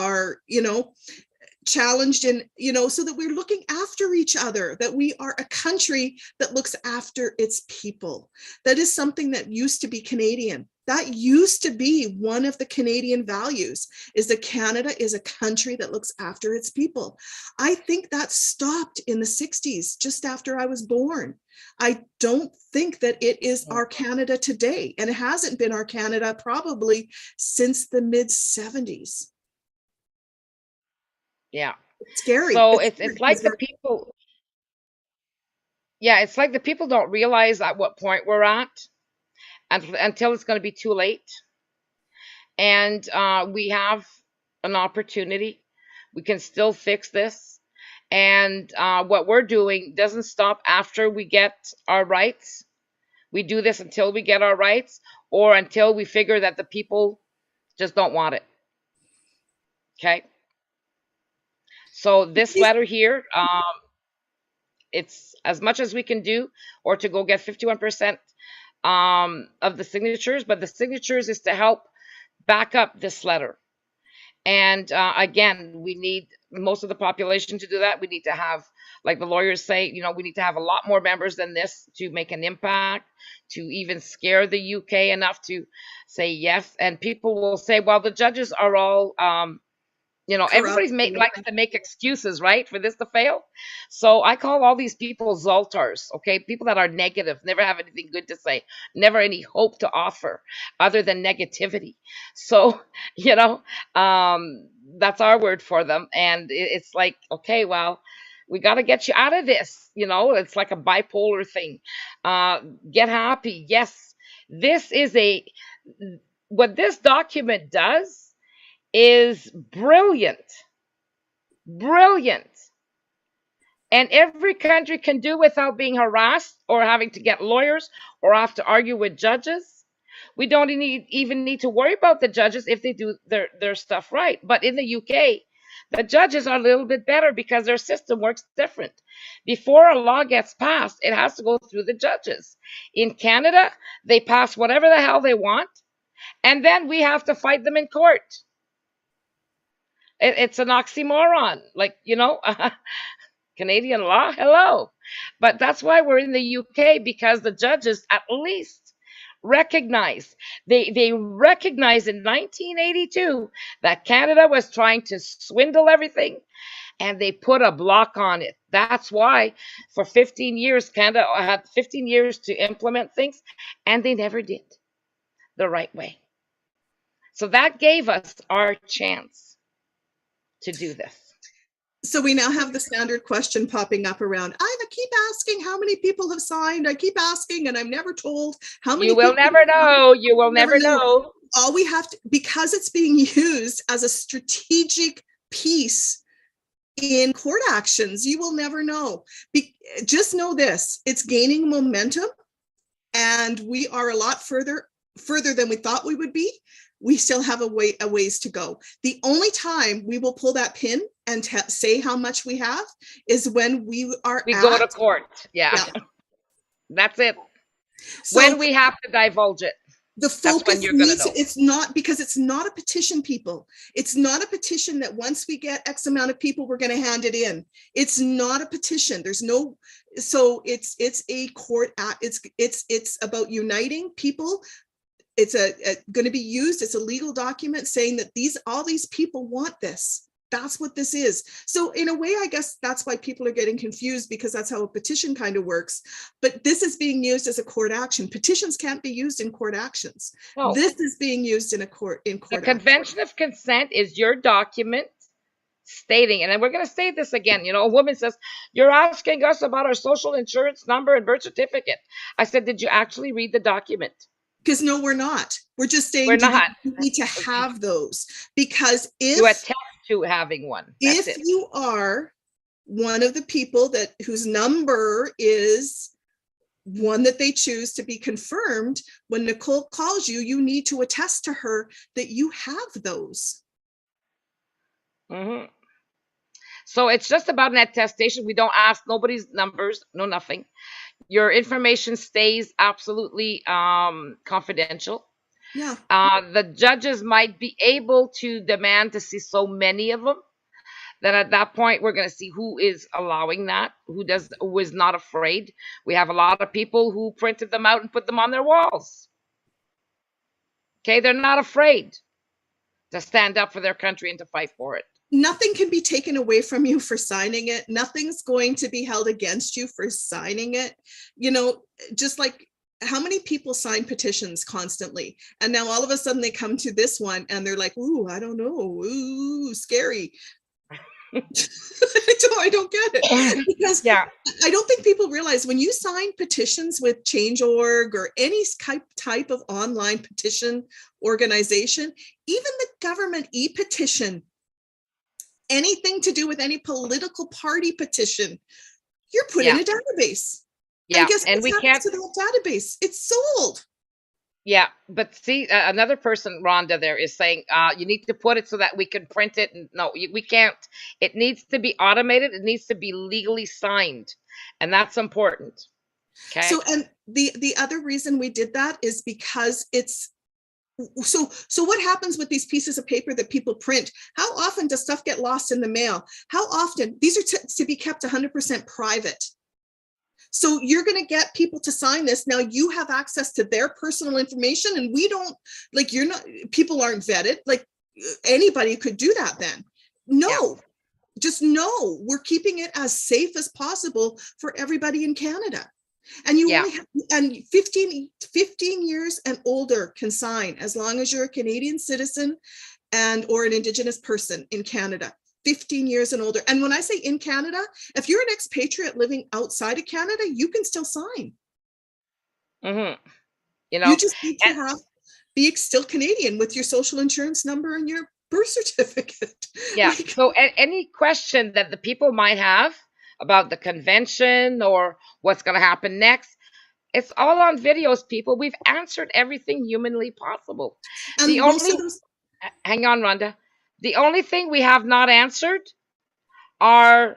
challenged, and so that we're looking after each other, that we are a country that looks after its people. That is something that used to be Canadian. That used to be one of the Canadian values, is that Canada is a country that looks after its people. I think that stopped in the 60s, just after I was born. I don't think that it is our Canada today, and it hasn't been our Canada probably since the mid 70s. Yeah. It's scary. So it's like the people, yeah, it's like the people don't realize at what point we're at until it's going to be too late. And we have an opportunity. We can still fix this. And what we're doing doesn't stop after we get our rights. We do this until we get our rights, or until we figure that the people just don't want it. Okay. So this letter here, it's as much as we can do, or to go get 51% of the signatures. But the signatures is to help back up this letter. And again, we need most of the population to do that. We need to have, like the lawyers say, we need to have a lot more members than this to make an impact, to even scare the UK enough to say yes. And people will say, well, the judges are all everybody's likes to make excuses, right, for this to fail. So I call all these people Zoltars, okay? People that are negative, never have anything good to say, never any hope to offer other than negativity. So, that's our word for them. And it's like, okay, well, we got to get you out of this. It's like a bipolar thing. Get happy. Yes, what this document does is brilliant. And every country can do without being harassed or having to get lawyers or have to argue with judges. We don't even need to worry about the judges if they do their stuff right. But in the UK, the judges are a little bit better because their system works different. Before a law gets passed, it has to go through the judges. In Canada, they pass whatever the hell they want, and then we have to fight them in court. It's an oxymoron, Canadian law, hello. But that's why we're in the UK, because the judges at least recognize, they recognized in 1982 that Canada was trying to swindle everything, and they put a block on it. That's why for 15 years, Canada had 15 years to implement things, and they never did the right way. So that gave us our chance to do this. So we now have the standard question popping up around. I keep asking how many people have signed. I keep asking, and I'm never told how many. You will never know. You will never know. All we have to, because it's being used as a strategic piece in court actions, you will never know. Just know this: it's gaining momentum, and we are a lot further than we thought we would be. We still have a ways to go. The only time we will pull that pin and say how much we have is when we go to court. Yeah. That's it. So when we have to divulge it. The focus it's not, because it's not a petition, people. It's not a petition that once we get X amount of people, we're going to hand it in. It's not a petition. There's no, so it's a court act. It's about uniting people. It's going to be used as a legal document saying that all these people want this. That's what this is. So in a way, I guess that's why people are getting confused, because that's how a petition kind of works. But this is being used as a court action. Petitions can't be used in court actions. No. This is being used in court. The Convention of Consent is your document stating, and then we're going to say this again, a woman says, you're asking us about our social insurance number and birth certificate. I said, did you actually read the document? Because no, we're not. We're just saying you need to have those, because if you attest to having one, if you are one of the people whose number is one that they choose to be confirmed. When Nicole calls you, you need to attest to her that you have those. Hmm. So it's just about an attestation. We don't ask nobody's numbers, no nothing. Your information stays absolutely confidential. Yeah. The judges might be able to demand to see so many of them that at that point we're going to see who is allowing that, who is not afraid. We have a lot of people who printed them out and put them on their walls. Okay, they're not afraid to stand up for their country and to fight for it. Nothing can be taken away from you for signing it. Nothing's going to be held against you for signing it. You know, just like how many people sign petitions constantly, and now all of a sudden they come to this one and they're like, ooh, I don't know, ooh, scary. I don't get it, because Yeah, I don't think people realize when you sign petitions with Change.org or any type of online petition organization, even the government e-petition, anything to do with any political party petition, you're put in yeah, a database. And yeah. guess And what we happens can't. to that database? It's sold. Yeah, but see, another person, Rhonda, there is saying you need to put it so that we can print it. And no, we can't. It needs to be automated. It needs to be legally signed, and that's important. Okay. So, and the other reason we did that is because it's so what happens with these pieces of paper that people print? How often does stuff get lost in the mail? How often? These are to be kept 100% private. So you're going to get people to sign this. Now you have access to their personal information, and we don't, like, you're not, people aren't vetted. Like, anybody could do that then. Yeah. No, just no, we're keeping it as safe as possible for everybody in Canada. And you Yeah. only have, and 15 years and older can sign, as long as you're a Canadian citizen and or an Indigenous person in Canada. 15 years and older. And when I say in Canada, if you're an expatriate living outside of Canada, you can still sign. Hmm. You You know, just need to and be still Canadian with your social insurance number and your birth certificate. yeah. Like, So any question that the people might have about the convention or what's going to happen next, it's all on videos, people. We've answered everything humanly possible. The and most only, of those, hang on, Rhonda. The only thing we have not answered are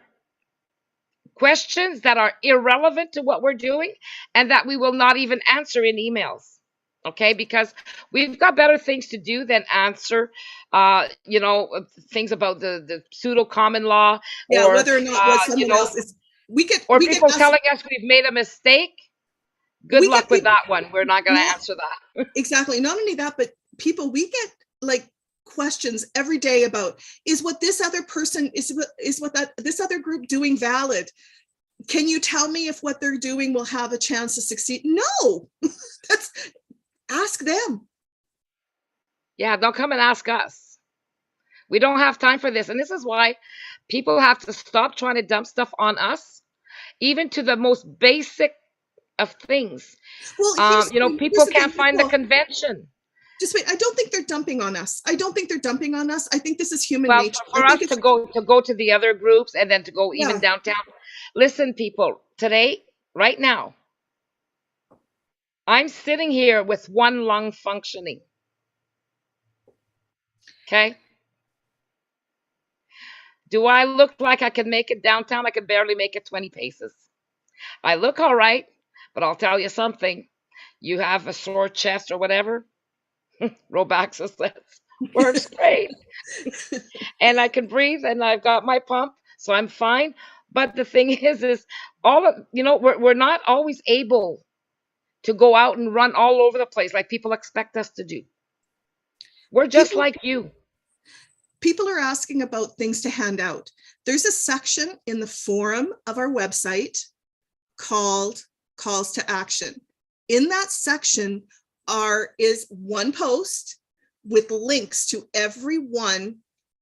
questions that are irrelevant to what we're doing and that we will not even answer in emails. Okay, because we've got better things to do than answer, things about the pseudo common law, yeah, or whether or not what someone else is, or we get people asked, telling us we've made a mistake. Good we get luck with people, that one. We're not going to not answer that. exactly, not only that, but people, we get like questions every day about, is what this other person is what that this other group doing valid? Can you tell me if what they're doing will have a chance to succeed? No. That's, ask them. Yeah, don't come and ask us. We don't have time for this. And this is why people have to stop trying to dump stuff on us, even to the most basic of things. Well, here's People the thing, can't find the convention. just wait. I don't think they're dumping on us. I don't think they're dumping on us. I think this is human Well, nature. I for think us it's, to go to the other groups and then to go even yeah. downtown. Listen, people, today, right now, I'm sitting here with one lung functioning. Okay? Do I look like I can make it downtown? I can barely make it 20 paces. I look all right, but I'll tell you something. You have a sore chest or whatever, Robaxa says, works great. And I can breathe and I've got my pump, so I'm fine. But the thing is all of, we're not always able to go out and run all over the place like people expect us to do. We're just people like you. people are asking about things to hand out. There's a section in the forum of our website called calls to action. In that section is one post with links to every one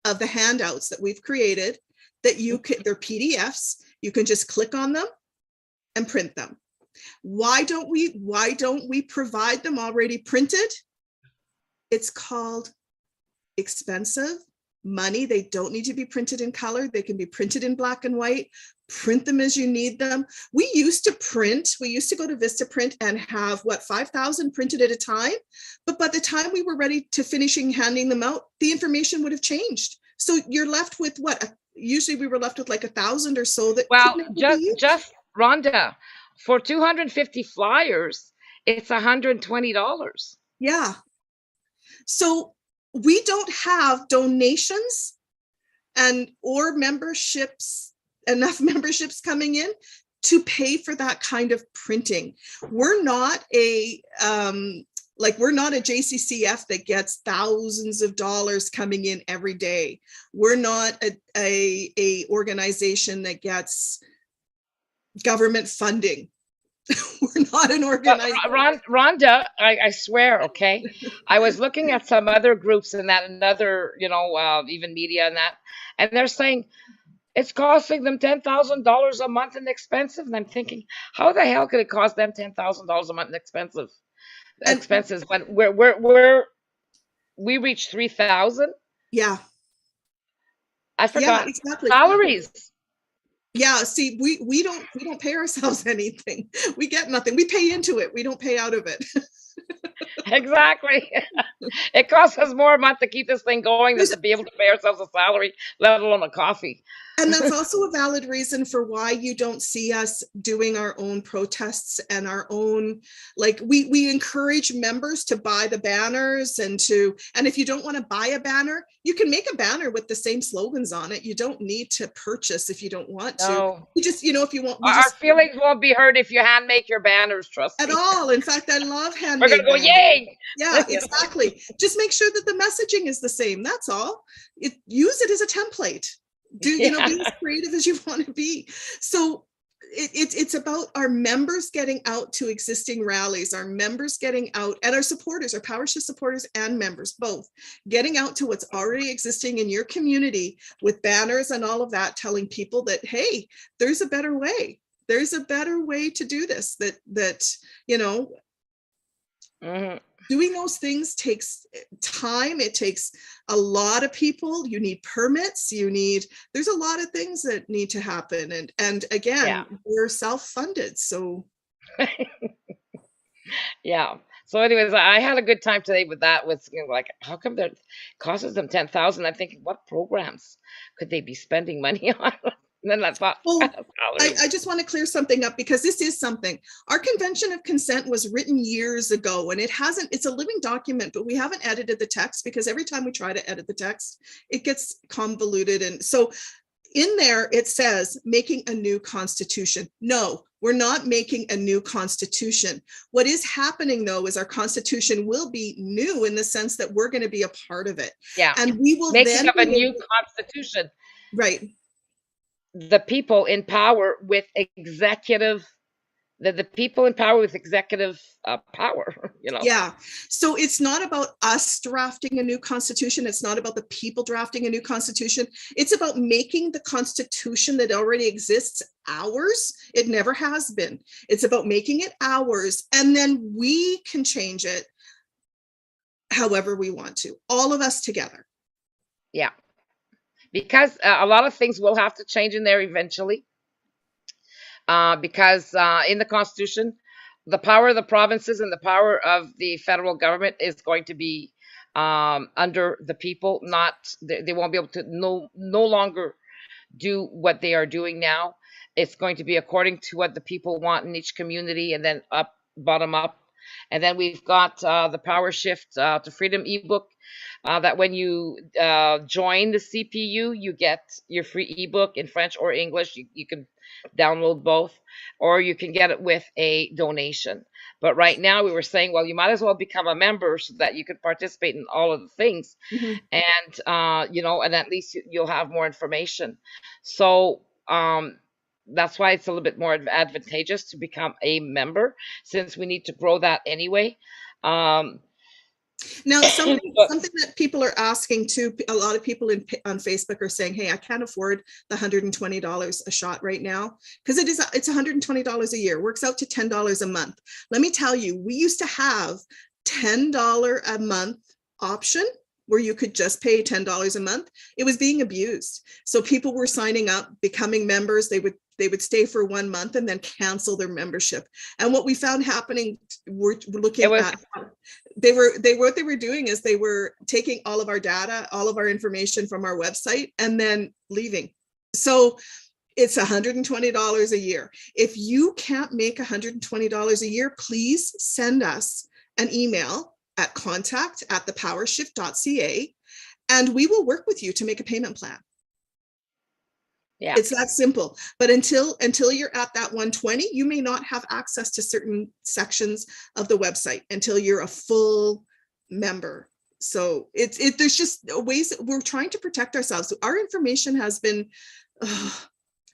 of the handouts that we've created, that they're PDFs. You can just click on them and print them. Why don't we provide them already printed? It's called expensive money. They don't need to be printed in color. They can be printed in black and white. Print them as you need them. We used to go to Vistaprint and have 5,000 printed at a time. But by the time we were ready to finishing handing them out, the information would have changed. So you're left with usually we were left with like 1,000 or so that Well, could never be used. just Rhonda, for 250 flyers, it's $120. Yeah. So we don't have donations or enough memberships coming in to pay for that kind of printing. We're not we're not a JCCF that gets thousands of dollars coming in every day. We're not a organization that gets government funding. We're not an organization. Rhonda, I swear, okay. I was looking at some other groups and other, even media and they're saying it's costing them $10,000 a month in expensive. And I'm thinking, how the hell could it cost them $10,000 a month in expenses when we reached 3,000? Yeah. I forgot. Yeah, exactly. Salaries. Yeah, see, we don't pay ourselves anything. We get nothing. We pay into it. We don't pay out of it. Exactly. It costs us more a month to keep this thing going than to be able to pay ourselves a salary, let alone a coffee. And that's also a valid reason for why you don't see us doing our own protests and our own, we encourage members to buy the banners and if you don't want to buy a banner, you can make a banner with the same slogans on it. You don't need to purchase if you don't want to. No. You just, if you want. Our feelings won't be hurt if you hand make your banners, trust me. At all. In fact, I love handmade. We're going to go, yay! Yeah, exactly. Just make sure that the messaging is the same. That's all. Use it as a template. Be as creative as you want to be. So it's about our members getting out to existing rallies, our members getting out, and our supporters, our Power Shift supporters and members, both getting out to what's already existing in your community with banners and all of that, telling people that, hey, there's a better way. There's a better way to do this, mm-hmm. Doing those things takes time. It takes a lot of people. You need permits. There's a lot of things that need to happen. And again, we're self-funded. So. Yeah. So anyways, I had a good time today with that, how come that costs them 10,000? I'm thinking, what programs could they be spending money on? And then I thought, I just want to clear something up, because this is something. Our convention of consent was written years ago, and it's a living document, but we haven't edited the text, because every time we try to edit the text, it gets convoluted. And so in there, it says making a new constitution. No, we're not making a new constitution. What is happening, though, is our constitution will be new in the sense that we're going to be a part of it. Yeah. And we will making of a new constitution. Right. The people in power with executive, the people in power with executive power, Yeah. So it's not about us drafting a new constitution. It's not about the people drafting a new constitution. It's about making the constitution that already exists ours. It never has been. It's about making it ours. And then we can change it however we want to, all of us together. Yeah. Because a lot of things will have to change in there eventually. Because in the Constitution, the power of the provinces and the power of the federal government is going to be under the people. They won't be able to no longer do what they are doing now. It's going to be according to what the people want in each community, and then bottom up. And then we've got the Power Shift to Freedom ebook. That when you join the CPU, you get your free ebook in French or English. You can download both, or you can get it with a donation. But right now we were saying, well, you might as well become a member so that you can participate in all of the things. Mm-hmm. And, and at least you'll have more information. So that's why it's a little bit more advantageous to become a member, since we need to grow that anyway. Now, something that people are asking too, a lot of people on Facebook are saying, hey, I can't afford the $120 a shot right now, because it's $120 a year, works out to $10 a month. Let me tell you, we used to have $10 a month option where you could just pay $10 a month, it was being abused. So people were signing up, becoming members. They would stay for 1 month and then cancel their membership. And what we found happening, we're looking at, what they were doing is they were taking all of our data, all of our information from our website, and then leaving. So it's $120 a year. If you can't make $120 a year, please send us an email at contact@thepowershift.ca, and we will work with you to make a payment plan. Yeah. It's that simple. But until you're at that 120, you may not have access to certain sections of the website until you're a full member. So there's just ways that we're trying to protect ourselves. So our information has been,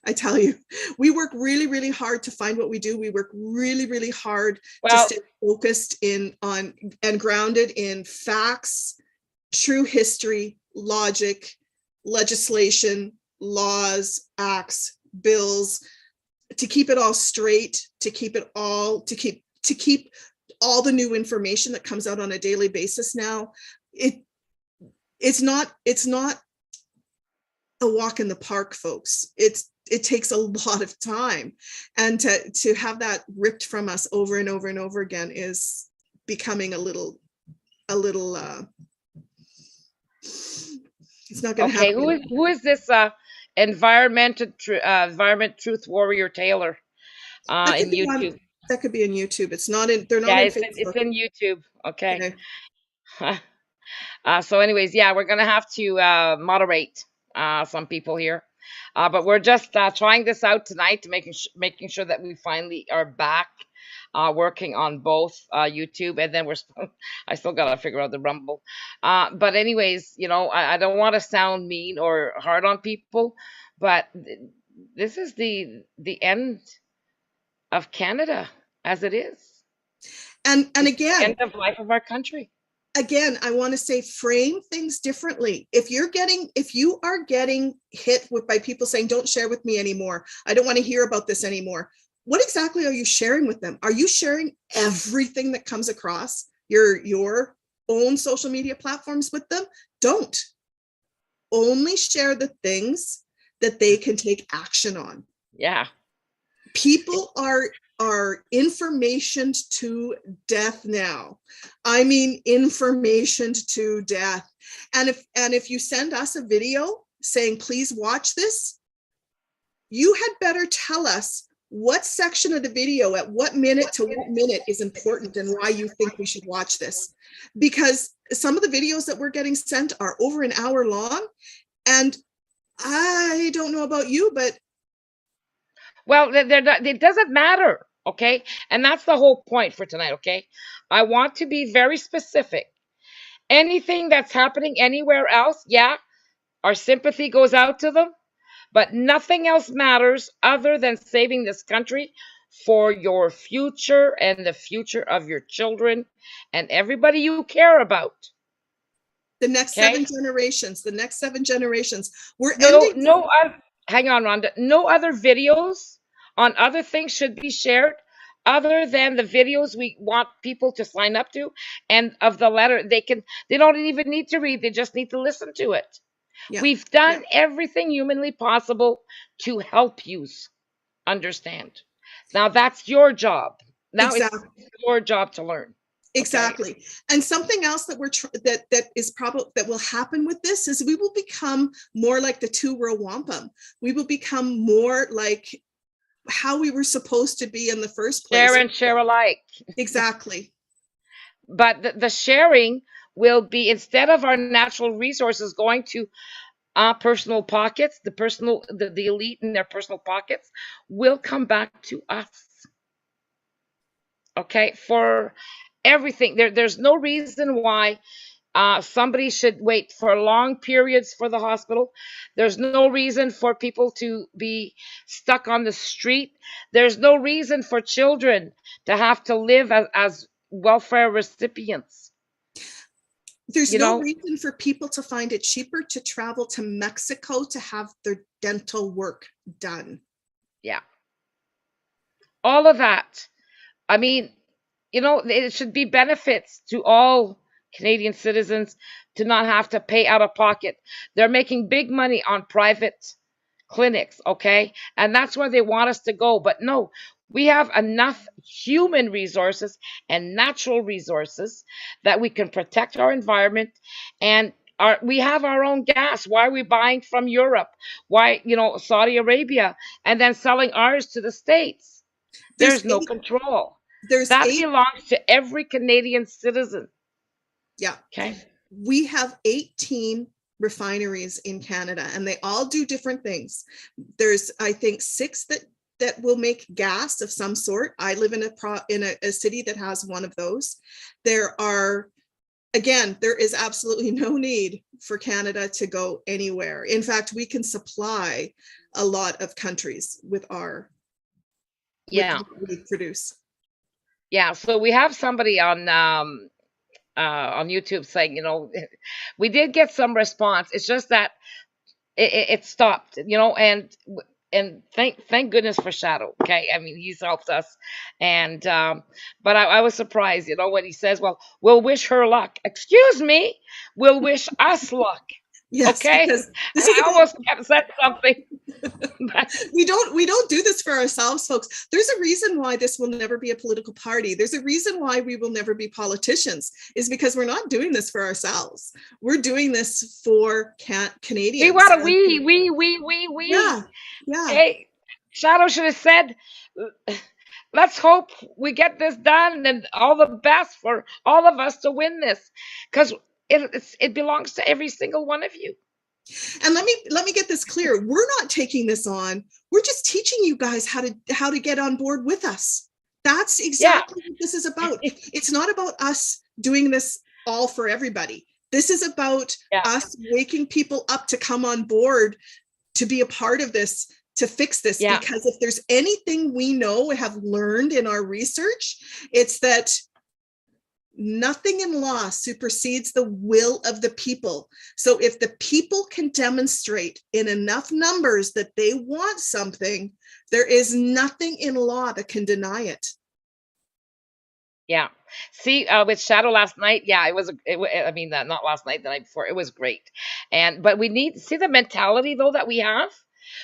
I tell you, we work really, really hard to find what we do. We work really, really hard to stay focused on and grounded in facts, true history, logic, legislation, laws, acts, bills, to keep it all straight, to keep all the new information that comes out on a daily basis now. It's not a walk in the park, folks. It takes a lot of time, and to have that ripped from us over and over and over again is becoming a little it's not going to happen. Okay, who is this environment truth warrior Taylor in YouTube? That could be in YouTube. It's not in. They're not Yeah, in it's Facebook. it's in YouTube. Okay. Okay. So, anyways, yeah, we're gonna have to moderate some people here, but we're just trying this out tonight to making sure that we finally are back working on both YouTube, and then I still gotta figure out the Rumble. But anyways, I don't want to sound mean or hard on people, but this is the end of Canada as it is. And again, end of life of our country. Again, I want to say, frame things differently. If you are getting hit by people saying, don't share with me anymore, I don't want to hear about this anymore, what exactly are you sharing with them? Are you sharing everything that comes across your own social media platforms with them? Don't. Only share the things that they can take action on. Yeah. People are information to death now. I mean, information to death. And if you send us a video saying, please watch this, you had better tell us what section of the video at what minute to what minute is important and why you think we should watch this. Because some of the videos that we're getting sent are over an hour long. And I don't know about you, but well, it doesn't matter, okay? And that's the whole point for tonight, okay? I want to be very specific. Anything that's happening anywhere else, yeah, our sympathy goes out to them, but nothing else matters other than saving this country for your future and the future of your children and everybody you care about. The next 7 generations, hang on, Rhonda. No other videos on other things should be shared other than the videos we want people to sign up to, and of the letter they don't even need to read, they just need to listen to it. Yeah. We've done everything humanly possible to help you understand. Now that's your job. Now it's your job to learn. Exactly. Okay. And something else that that will happen with this is we will become more like the two row wampum. We will become more like how we were supposed to be in the first place. Share and share alike. Exactly. But the sharing will be, instead of our natural resources going to personal pockets, the elite in their personal pockets, will come back to us. Okay, for everything. There's no reason why somebody should wait for long periods for the hospital. There's no reason for people to be stuck on the street. There's no reason for children to have to live as welfare recipients. There's no reason for people to find it cheaper to travel to Mexico to have their dental work done. Yeah. All of that. I mean, it should be benefits to all Canadian citizens to not have to pay out of pocket. They're making big money on private clinics, okay? And that's where they want us to go. But no, we have enough human resources and natural resources that we can protect our environment, and we have our own gas. Why are we buying from Europe? Why, Saudi Arabia, and then selling ours to the States? There's There's no eight, control. there's That eight, belongs to every Canadian citizen. yeah. Okay. We have 18 refineries in Canada, and they all do different things. There's, I think, 6 that will make gas of some sort. I live in a city that has one of those. There are, again, there is absolutely no need for Canada to go anywhere. In fact, we can supply a lot of countries with Yeah. what we produce. Yeah. So we have somebody on YouTube saying, we did get some response. It's just that it stopped, and thank goodness for Shadow. Okay, I mean, he's helped us, and but I was surprised, when he says, "Well, we'll wish her luck." Excuse me, we'll wish us luck. Yes, Okay, because this is I about, almost said something. But we don't do this for ourselves, folks. There's a reason why this will never be a political party. There's a reason why we will never be politicians, is because we're not doing this for ourselves. We're doing this for we Canadians. want to, And we. yeah, yeah. Hey, Shadow should have said, let's hope we get this done, and all the best for all of us to win this, because it belongs to every single one of you. And let me get this clear. We're not taking this on. We're just teaching you guys how to get on board with us. That's Yeah, exactly what this is about. It's not about us doing this all for everybody. This is about yeah, us waking people up to come on board, to be a part of this, to fix this. yeah, Because if there's anything we know, have learned in our research, it's that nothing in law supersedes the will of the people. So if the people can demonstrate in enough numbers that they want something, there is nothing in law that can deny it. yeah. See, with Shadow last night, yeah, I mean, not last night, the night before, it was great. But we need see the mentality though that we have.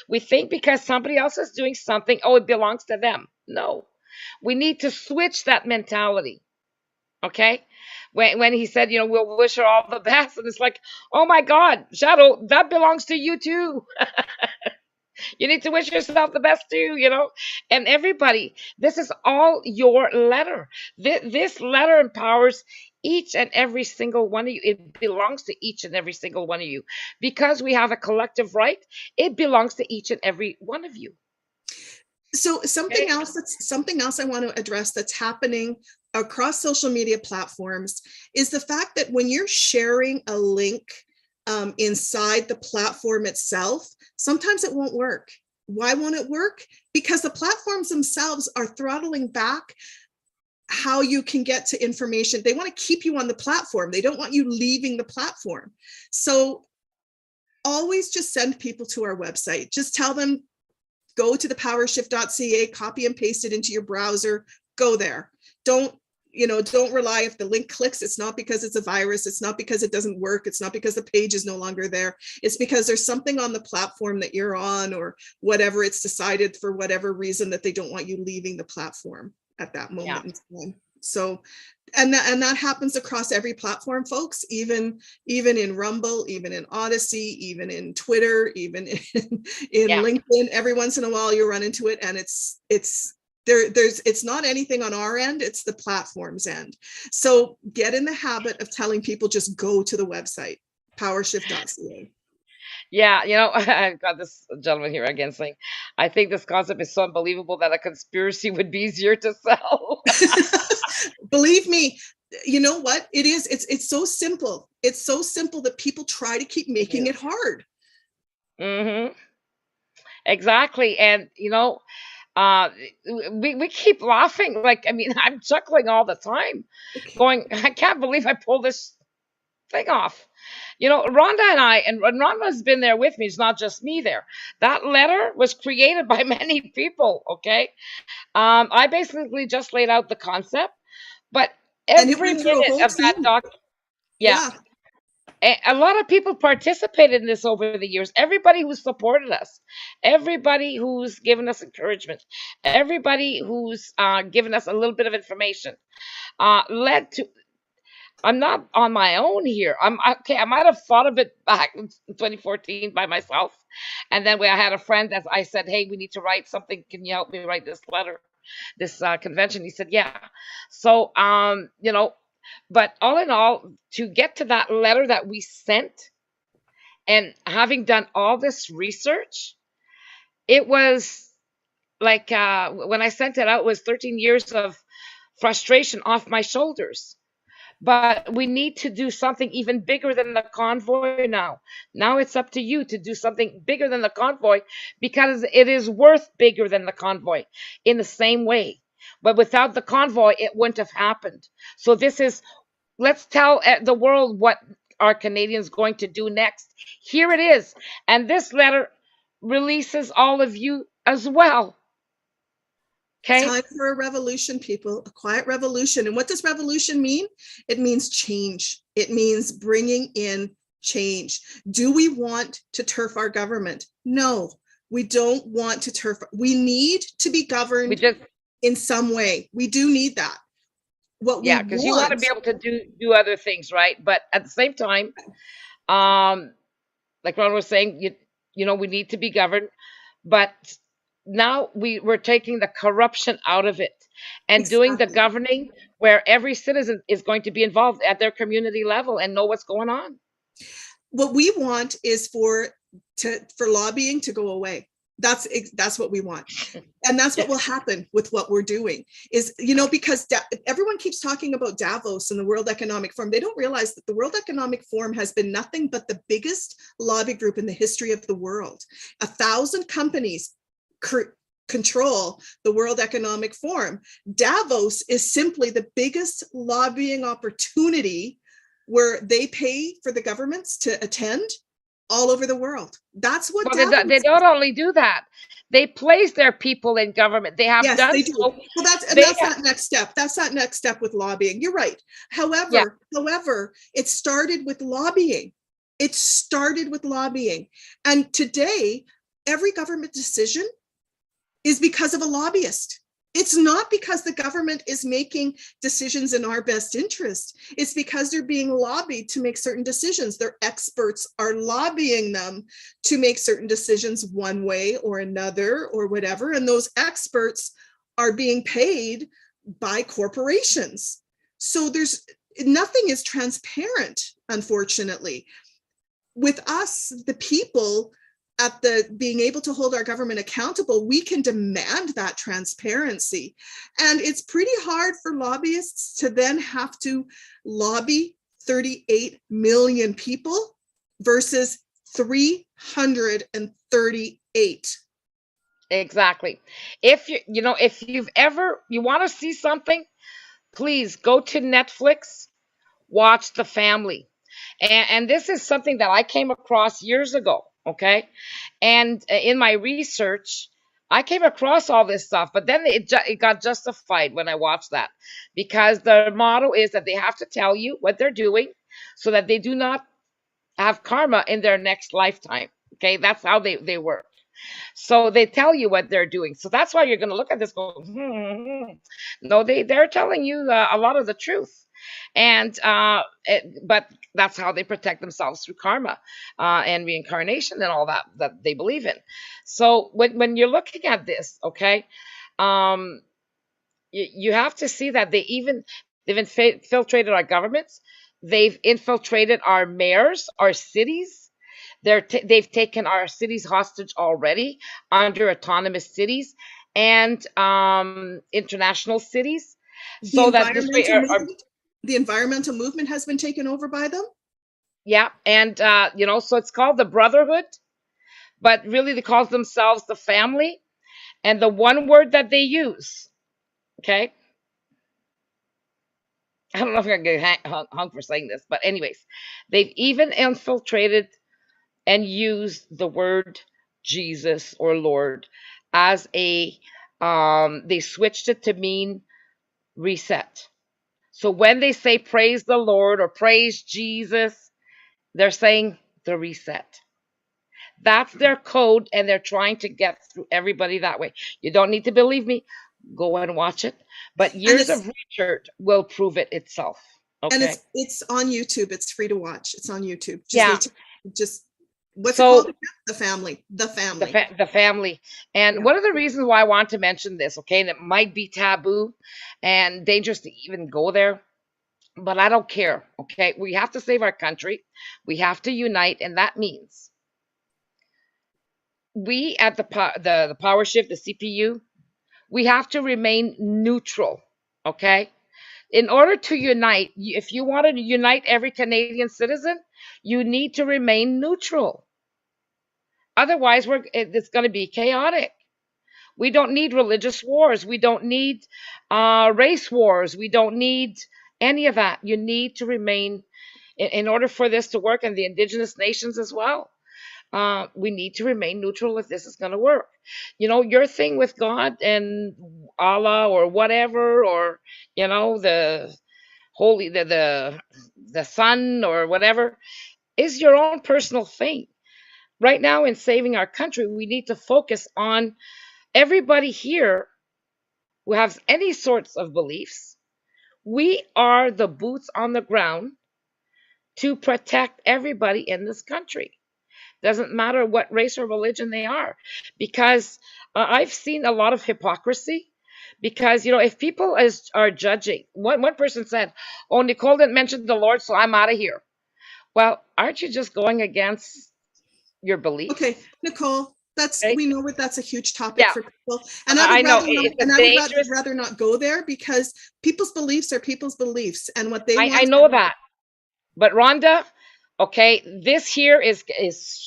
We think because somebody else is doing something, oh, it belongs to them. No, we need to switch that mentality. Okay, when he said, we'll wish her all the best, and it's like, oh my God, Shadow, that belongs to you too. You need to wish yourself the best too, and everybody, this is all your letter. This letter empowers each and every single one of you. It belongs to each and every single one of you, because we have a collective right. It belongs to each and every one of you. So Okay. something else I want to address that's happening across social media platforms is the fact that when you're sharing a link inside the platform itself, sometimes it won't work. Why won't it work? Because the platforms themselves are throttling back how you can get to information. They want to keep you on the platform. They don't want you leaving the platform. So always just send people to our website. Just tell them, go to the powershift.ca, copy and paste it into your browser, go there. Don't rely if the link clicks. It's not because it's a virus. It's not because it doesn't work. It's not because the page is no longer there. It's because there's something on the platform that you're on, or whatever, it's decided for whatever reason that they don't want you leaving the platform at that moment in time. So, and that happens across every platform, folks, even in Rumble, even in Odyssey, even in Twitter, even in Yeah. LinkedIn. Every once in a while you run into it, and it's not anything on our end, it's the platform's end. So get in the habit of telling people, just go to the website, powershift.ca. Yeah, I've got this gentleman here again saying, I think this concept is so unbelievable that a conspiracy would be easier to sell. Believe me, you know what it is? It's so simple. It's so simple that people try to keep It making is. it hard. Mm-hmm. Exactly. And, uh, we keep laughing. Like, I mean, I'm chuckling all the time, going, I can't believe I pulled this thing off. Rhonda and Rhonda's been there with me. It's not just me there. That letter was created by many people. Okay. I basically just laid out the concept, but And it every went through a minute whole of that team. doc, Yeah. Yeah, A lot of people participated in this over the years. Everybody who supported us, everybody who's given us encouragement, everybody who's given us a little bit of information, led to. I'm not on my own here. I'm okay. I might have thought of it back in 2014 by myself, and then I had a friend that I said, "Hey, we need to write something. Can you help me write this letter, this convention?" He said, "Yeah." So, but all in all, to get to that letter that we sent, and having done all this research, it was like when I sent it out, it was 13 years of frustration off my shoulders. But we need to do something even bigger than the convoy now. Now it's up to you to do something bigger than the convoy, because it is worth bigger than the convoy in the same way. But without the convoy, it wouldn't have happened. So this is, let's tell the world what our Canadians going to do next. Here it is. And this letter releases all of you as well. Okay? time for a revolution, people, a quiet revolution. And what does revolution mean? It means change. It means bringing in change. Do we want to turf our government? No, we don't want to turf. We need to be We governed just, in some way. We do need that. What we yeah, because you want to want, be able to do other things, right? But at the same time, um, like Ron was saying, we need to be governed, but now we're taking the corruption out of it and doing the exactly. governing where every citizen is going to be involved at their community level and know what's going on. What we want is for lobbying to go away. That's what we want, and that's what will happen with what we're doing. Is because everyone keeps talking about Davos and the World Economic Forum. They don't realize that the World Economic Forum has been nothing but the biggest lobby group in the history of the world. 1,000 companies control the World Economic Forum. Davos is simply the biggest lobbying opportunity where they pay for the governments to attend all over the world. That's what Well, Davos they is. don't only do that; they place their people in government. They have Yes, done they do. so. Well, They, that's that next step. That's that next step with lobbying. You're right. yeah, However, it started with lobbying. It started with lobbying. And today, every government decision is because of a lobbyist. It's not because the government is making decisions in our best interest. It's because they're being lobbied to make certain decisions. Their experts are lobbying them to make certain decisions one way or another or whatever. And those experts are being paid by corporations. So there's nothing is transparent, unfortunately. With us, the people, at the being able to hold our government accountable, we can demand that transparency. And it's pretty hard for lobbyists to then have to lobby 38 million people versus 338. exactly. If if you want to see something, please go to Netflix, watch The Family. And this is something that I came across years ago, okay? And in my research, I came across all this stuff, but then it got justified when I watched that, because the motto is that they have to tell you what they're doing so that they do not have karma in their next lifetime. Okay, that's how they work. So they tell you what they're doing. So that's why you're going to look at this go, no, they're telling you a lot of the truth. And but that's how they protect themselves through karma and reincarnation and all that they believe in. So when you're looking at this, okay, um, you have to see that they've infiltrated our governments, they've infiltrated our mayors, our cities. They've taken our cities hostage already under autonomous cities and international cities, The so that this way environmental movement, the environmental movement has been taken over by them. yeah, and so it's called the Brotherhood, but really they call themselves the family. And the one word that they use, okay, I don't know if I'm gonna get hung for saying this, but anyways, they've even infiltrated and used the word Jesus or Lord as a they switched it to mean reset. So when they say praise the Lord or praise Jesus, they're saying the reset. That's their code, and they're trying to get through everybody that way. You don't need to believe me. Go and watch it. But And years of research will prove it itself. Okay. it's on YouTube. It's free to watch. It's on YouTube. Just Yeah. need to just what's it called? So The family. The the family. the family, and Yeah. one of the reasons why I want to mention this, okay, and it might be taboo and dangerous to even go there, but I don't care. Okay, we have to save our country. We have to unite, and that means we at the power shift, the CPU, we have to remain neutral. Okay, in order to unite, if you want to unite every Canadian citizen, you need to remain neutral. Otherwise, it's going to be chaotic. We don't need religious wars. We don't need race wars. We don't need any of that. You need to remain, in order for this to work, and the indigenous nations as well. We need to remain neutral if this is going to work. You know, your thing with God and Allah or whatever, or the holy, the sun or whatever, is your own personal thing. Right now, in saving our country, we need to focus on everybody here who has any sorts of beliefs. We are the boots on the ground to protect everybody in this country. Doesn't matter what race or religion they are, because I've seen a lot of hypocrisy. Because if people are judging, one person said, "Oh, Nicole didn't mention the Lord, so I'm out of here." Well, aren't you just going against your Okay, beliefs? Nicole, Okay? we know that that's a huge topic Yeah, for people. And I I would know rather not, it's a dangerous. rather not go there because people's beliefs are people's beliefs and what they I want. know that, but Rhonda, okay, this here is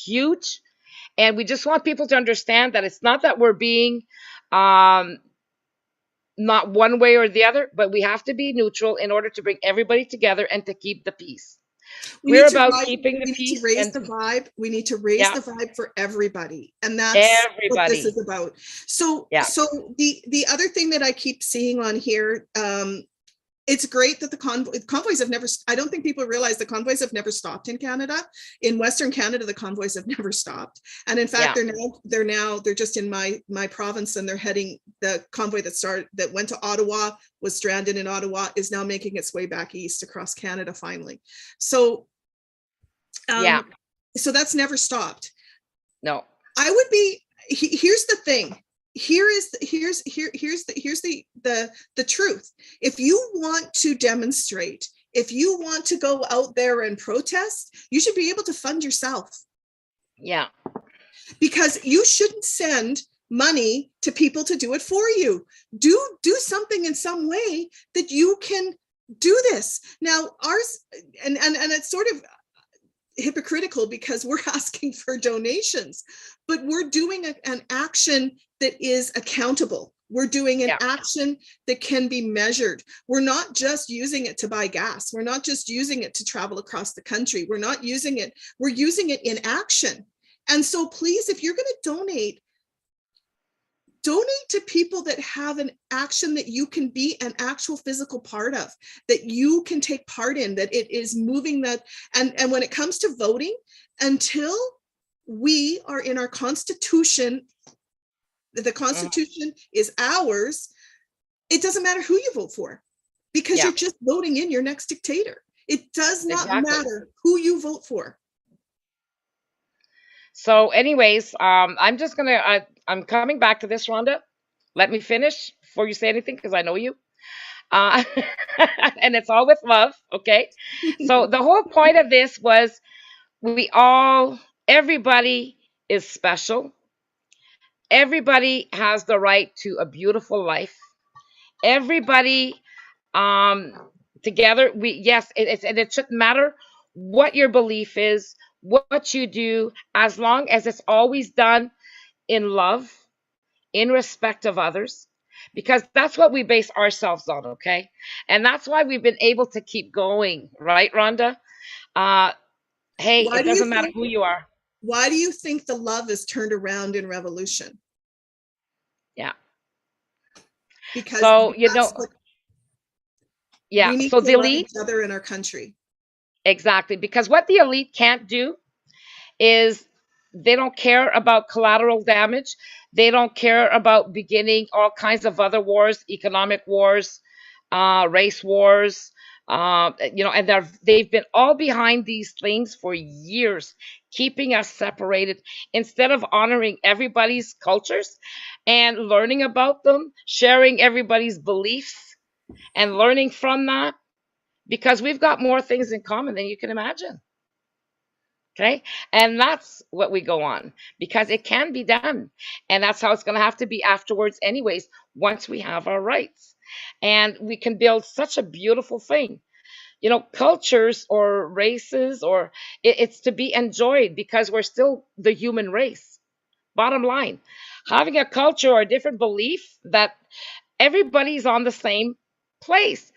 huge, and we just want people to understand that it's not that we're being um not one way or the other, but we have to be neutral in order to bring everybody together and to keep the peace. We We're need to about rise, keeping the we need to peace, raise and the vibe. We need to raise yeah, the vibe for everybody. And that's what this everybody. is about. So Yeah, the other thing that I keep seeing on here, it's great that the convoys have never, I don't think people realize the convoys have never stopped in Canada. In Western Canada, the convoys have never stopped. And in fact, yeah, they're just in my province, and they're heading, the convoy that went to Ottawa, was stranded in Ottawa, is now making its way back east across Canada finally. So yeah. so that's never stopped. No. I would be, here's the thing. Here's the truth. If you want to demonstrate, if you want to go out there and protest, you should be able to fund yourself, Yeah, because you shouldn't send money to people to do it for you. Do something in some way that you can do this. Now ours, and it's sort of hypocritical because we're asking for donations, but we're doing an action that is accountable. We're doing an yeah, action that can be measured. We're not just using it to buy gas. We're not just using it to travel across the country. We're not using it. We're using it in action. And so please, if you're going to donate to people that have an action that you can be an actual physical part of, that you can take part in, that it is moving that. And when it comes to voting, until we are in our constitution, the constitution is ours, it doesn't matter who you vote for, because yeah. you're just voting in your next dictator. It does not Exactly. matter who you vote for. So, anyways, I'm coming back to this, Rhonda. Let me finish before you say anything, because I know you. Uh, and it's all with love, okay? So the whole point of this was everybody is special. Everybody has the right to a beautiful life. Everybody, um, together, yes, and it shouldn't matter what your belief is, what you do, as long as it's always done in love, in respect of others, because that's what we base ourselves on, okay? And that's why we've been able to keep going, right, Rhonda? Uh, hey, Why it do you doesn't matter think who you are. why do you think the love is turned around in revolution? Yeah. Because So, that's what Yeah. We need So to the love elite, each other in our country. exactly, because what the elite can't do is they don't care about collateral damage. They don't care about beginning all kinds of other wars, economic wars, race wars. And they've been all behind these things for years, keeping us separated instead of honoring everybody's cultures and learning about them, sharing everybody's beliefs and learning from that, because we've got more things in common than you can imagine. Okay. And that's what we go on, because it can be done. And that's how it's going to have to be afterwards, anyways, once we have our rights. And we can build such a beautiful thing. Cultures or races, or it's to be enjoyed because we're still the human race. Bottom line, having a culture or a different belief that everybody's on the same place.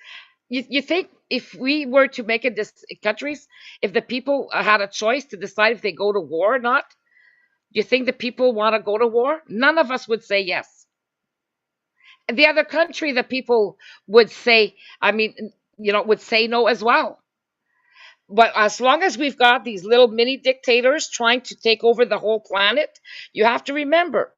You think if we were to make it this countries, if the people had a choice to decide if they go to war or not, do you think the people want to go to war? None of us would say yes. The other country, the people would say, I mean, would say no as well. But as long as we've got these little mini dictators trying to take over the whole planet, you have to remember,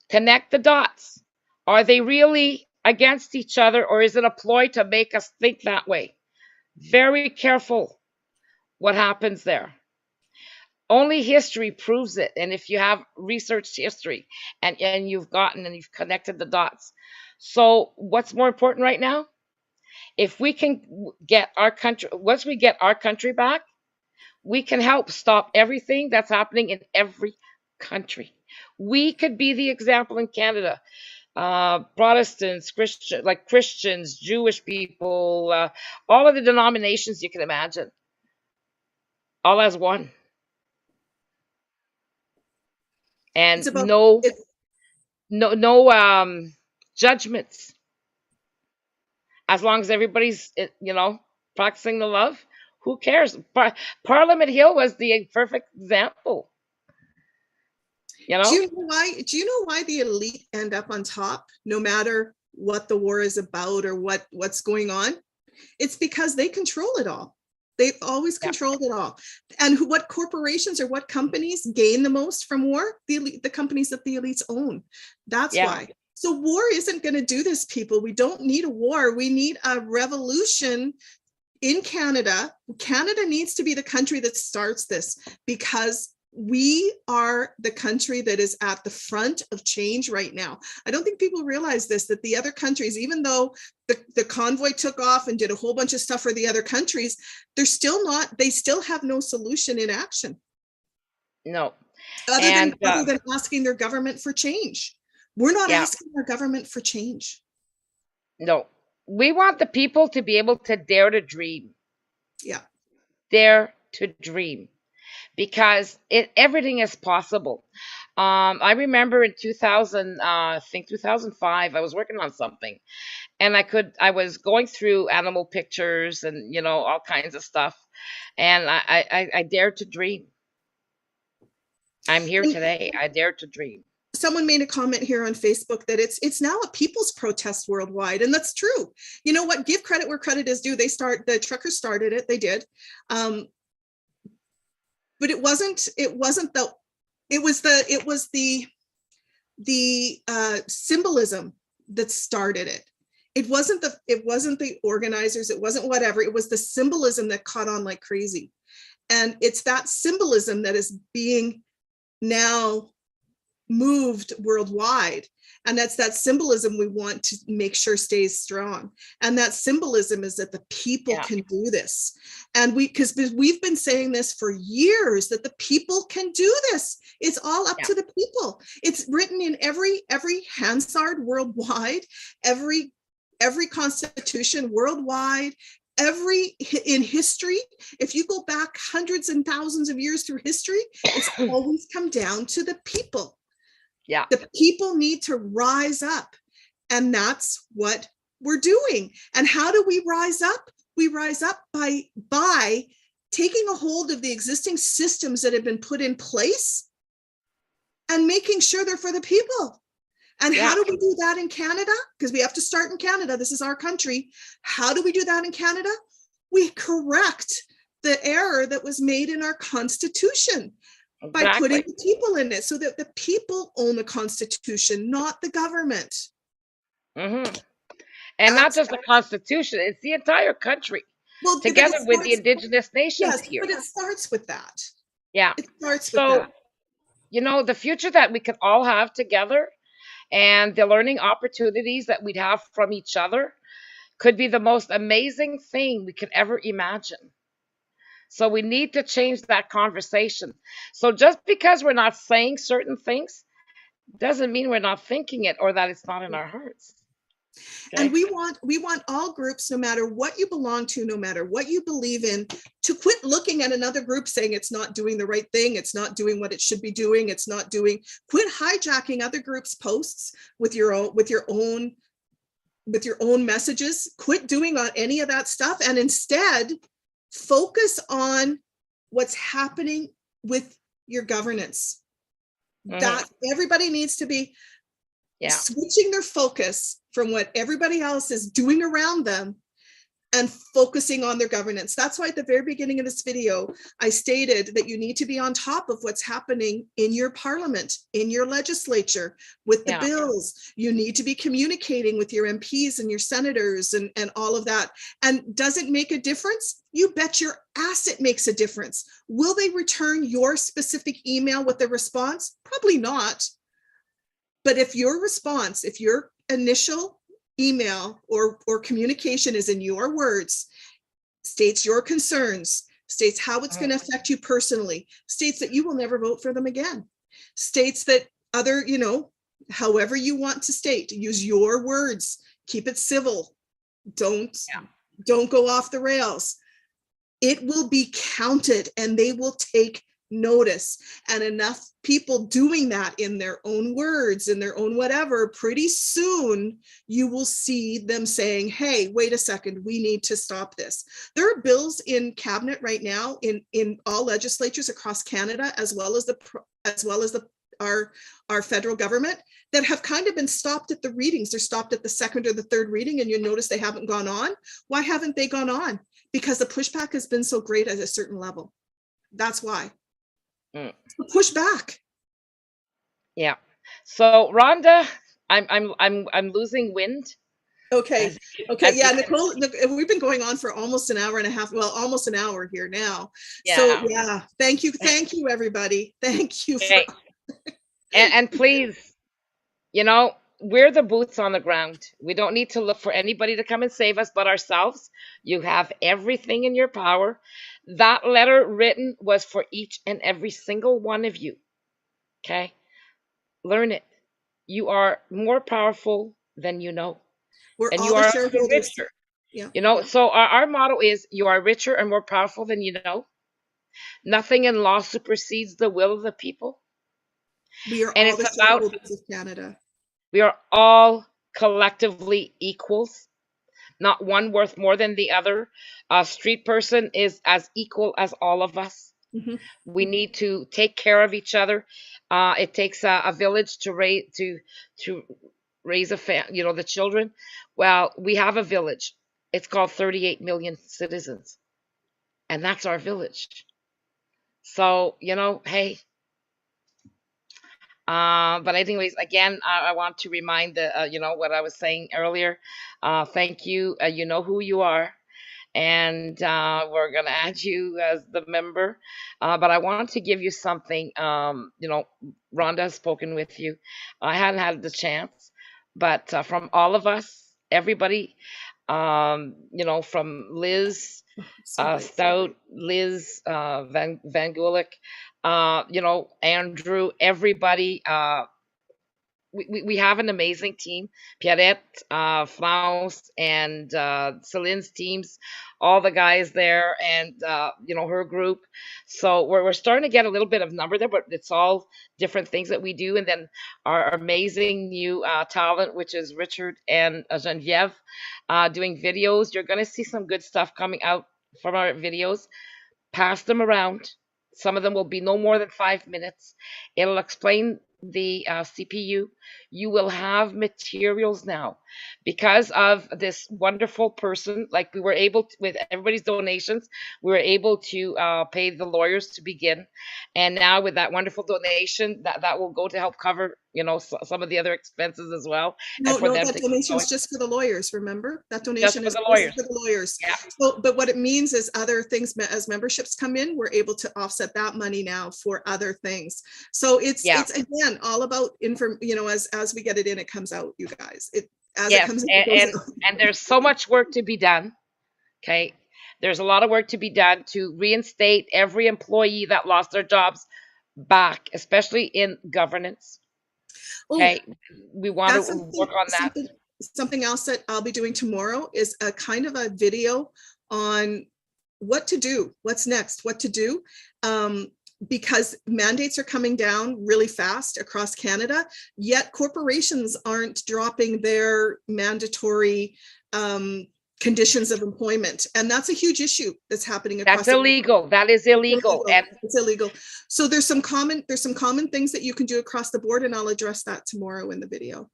connect the dots. Are they really against each other, or is it a ploy to make us think that way? Very careful what happens there. Only history proves it. And if you have researched history and you've connected the dots. So what's more important right now? If we can get our country, once we get our country back, we can help stop everything that's happening in every country. We could be the example in Canada. Protestants, Christians, Jewish people, all of the denominations you can imagine, all as one. It's And about no it's no no judgments, as long as everybody's practicing the love. Who cares? Parliament Hill was the perfect example. you Do know you know why? Do you know why the elite end up on top, no matter what the war is about or what's going on? It's because they control it all. They've always yeah, controlled it all. And what corporations or what companies gain the most from war? The elite, the companies that the elites own. That's yeah, why. So war isn't going to do this, people. We don't need a war. We need a revolution in Canada. Canada needs to be the country that starts this, because we are the country that is at the front of change right now. I don't think people realize this, that the other countries, even though the convoy took off and did a whole bunch of stuff for the other countries, they still have no solution in action no, other than and asking their government for change. We're not yeah, asking our government for change. no. We want the people to be able to dare to dream, Yeah. dare to dream, because everything is possible. I remember in 2000, I think 2005, I was working on something, and I was going through animal pictures and all kinds of stuff, and I dared to dream. I'm here And today. I dare to dream. someone made a comment here on Facebook that it's now a people's protest worldwide, and that's true. You know what? Give credit where credit is due. The truckers started it. They did, but it wasn't the symbolism that started it. It wasn't the organizers. It wasn't whatever. It was the symbolism that caught on like crazy, and it's that symbolism that is being now moved worldwide. And that's that symbolism we want to make sure stays strong. And that symbolism is that the people Yeah, can do this. And because we've been saying this for years, that the people can do this. It's all up yeah, to the people. It's written in every Hansard worldwide, every constitution worldwide, in history. If you go back hundreds and thousands of years through history, it's always come down to the people. yeah, The people need to rise up, and that's what we're doing. And how do we rise up? We rise up by taking a hold of the existing systems that have been put in place and making sure they're for the people. And how Yeah. do we do that in Canada? Because we have to start in Canada. This is our country. How do we do that in Canada? We correct the error that was made in our Constitution by putting Exactly. the people in it so that the people own the Constitution, not the government. Hmm. And not That's just the Constitution, it's the entire country, well, but together it with the starts, indigenous nations yes, here. but it starts with that. Yeah. It starts with So, that. the future that we could all have together and the learning opportunities that we'd have from each other could be the most amazing thing we could ever imagine. So we need to change that conversation. So just because we're not saying certain things doesn't mean we're not thinking it or that it's not in our hearts. And Okay? we want all groups, no matter what you belong to, no matter what you believe in, to quit looking at another group saying it's not doing the right thing, it's not doing what it should be doing, it's not doing, quit hijacking other groups' posts with your own messages. Quit doing on any of that stuff and instead focus on what's happening with your governance. Hmm. That everybody needs to be Yeah. switching their focus from what everybody else is doing around them and focusing on their governance. That's why at the very beginning of this video, I stated that you need to be on top of what's happening in your parliament, in your legislature, with the Yeah. bills. You need to be communicating with your MPs and your senators and all of that. And does it make a difference? You bet your ass it makes a difference. Will they return your specific email with a response? Probably not. But if your response, if your initial email or communication is in your words, states your concerns, states how it's going to affect you personally, states that you will never vote for them again, states that other, however you want to state, use your words, keep it civil, don't Yeah. go off the rails. It will be counted and they will take notice. And enough people doing that in their own words, in their own whatever, pretty soon you will see them saying, hey, wait a second, we need to stop this. There are bills in cabinet right now in all legislatures across Canada, as well as our federal government, that have kind of been stopped at the readings. They're stopped at the second or the third reading, and you notice they haven't gone on. Why haven't they gone on? Because the pushback has been so great at a certain level. That's why. Mm. Push back. Yeah. So Rhonda, I'm losing wind. Okay. As Okay. as you Yeah, can Nicole, see. we've been going on for almost an hour and a half. Well, almost an hour here now. So Yeah. yeah, thank you. Thank you, everybody. Thank you for Okay. And please, we're the boots on the ground. We don't need to look for anybody to come and save us but ourselves. You have everything in your power. That letter written was for each and every single one of you. Okay? Learn it. You are more powerful than you know, we're and all you the are also shareholders. richer. Yeah. So our motto is you are richer and more powerful than you know. Nothing in law supersedes the will of the people. We are And all it's the about shareholders of Canada. we are all collectively equals, not one worth more than the other. A street person is as equal as all of us. Mhm. We need to take care of each other. It takes a village to raise the children. Well, we have a village. It's called 38 million citizens, and that's our village. So hey. But anyways, again, I want to remind what I was saying earlier. Thank you. You know who you are, and we're gonna add you as the member. But I want to give you something. Rhonda has spoken with you. I hadn't had the chance, but from all of us, everybody, from Liz, So great. Stout, Liz, Van Gulik, Andrew, everybody. We have an amazing team. Pierrette, Flaus, and Celine's teams, all the guys there, and her group. So we're starting to get a little bit of number there, but it's all different things that we do. And then our amazing new talent, which is Richard and Genevieve, doing videos. You're going to see some good stuff coming out from our videos. Pass them around. Some of them will be no more than 5 minutes. It'll explain the CPU, you will have materials now because of this wonderful person. Like, we were able to, with everybody's donations, we were able to pay the lawyers to begin, and now with that wonderful donation, that will go to help cover, some of the other expenses as well, and No, for no, them that to keep donation going. is just for the lawyers, remember? That Just donation for is the just lawyers. for the lawyers. Yeah. So, but what it means is other things, as memberships come in, we're able to offset that money now for other things. So Yeah. it's again all about as we get it in, it comes out, you guys. As it Yes. comes in, it and goes and, out. and there's so much work to be done. Okay. There's a lot of work to be done to reinstate every employee that lost their jobs back, especially in governance. Oh, Okay. We want to that's work something on that. something else that I'll be doing tomorrow is a kind of a video on what to do, what's next, what to do. Because mandates are coming down really fast across Canada, yet corporations aren't dropping their mandatory conditions of employment. And that's a huge issue that's happening That's across the illegal. That is illegal. illegal. And It's illegal. So there's some common things that you can do across the board, and I'll address that tomorrow in the video.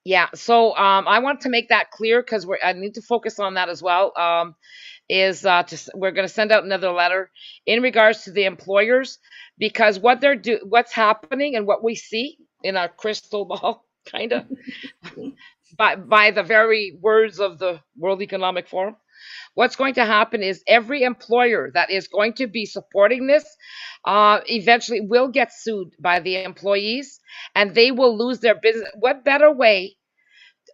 yeah, so I want to make that clear because I need to focus on that as well. We're going to send out another letter in regards to the employers, because what's happening and what we see in our crystal ball, kind of, by the very words of the World Economic Forum. What's going to happen is every employer that is going to be supporting this eventually will get sued by the employees, and they will lose their business. What better way?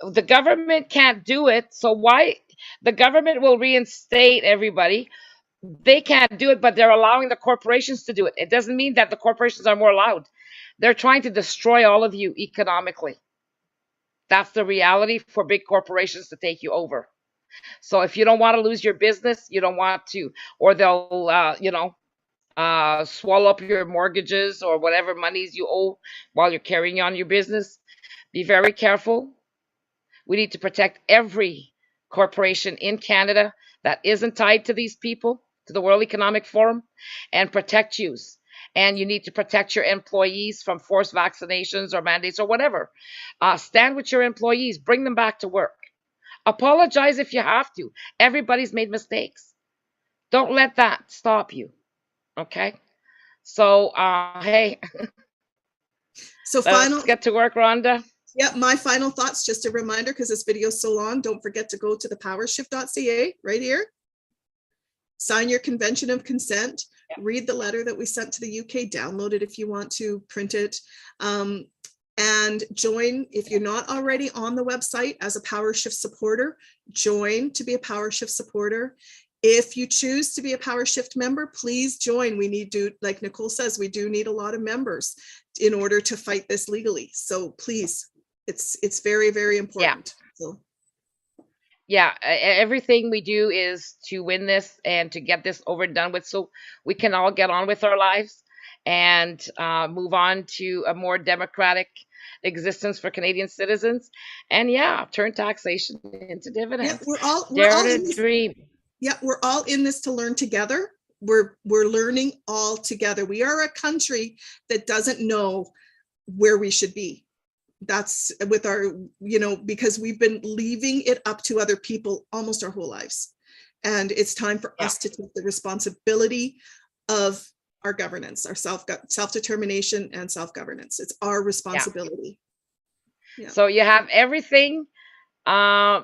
The government can't do it, so why? The government will reinstate everybody. They can't do it, but they're allowing the corporations to do it. It doesn't mean that the corporations are more allowed. They're trying to destroy all of you economically. That's the reality for big corporations to take you over. So if you don't want to lose your business, you don't want to, or they'll, swallow up your mortgages or whatever monies you owe while you're carrying on your business. Be very careful. We need to protect every corporation in Canada that isn't tied to these people, to the World Economic Forum, and protect you. And you need to protect your employees from forced vaccinations or mandates or whatever. Stand with your employees, bring them back to work. Apologize if you have to. Everybody's made mistakes. Don't let that stop you. Okay? So, hey, So let's final, get to work, Rhonda. yeah, my final thoughts, just a reminder, because this video is so long, don't forget to go to the powershift.ca right here. Sign your convention of consent, read the letter that we sent to the UK, download it if you want to, print it, and join. If you're not already on the website as a PowerShift supporter, join to be a PowerShift supporter. If you choose to be a PowerShift member, please join. We need to, like Nicole says, we do need a lot of members in order to fight this legally. So please, it's very, very important. So Yeah, everything we do is to win this and to get this over and done with, so we can all get on with our lives and move on to a more democratic existence for Canadian citizens. And yeah, turn taxation into yeah, dividends. we're Dare all to in this. dream. Yeah, we're all in this to learn together. We're learning all together. We are a country that doesn't know where we should be. That's with our, because we've been leaving it up to other people almost our whole lives. And it's time for Yeah, us to take the responsibility of our governance, our self-determination and self-governance. It's our yeah. responsibility. Yeah. So you have everything on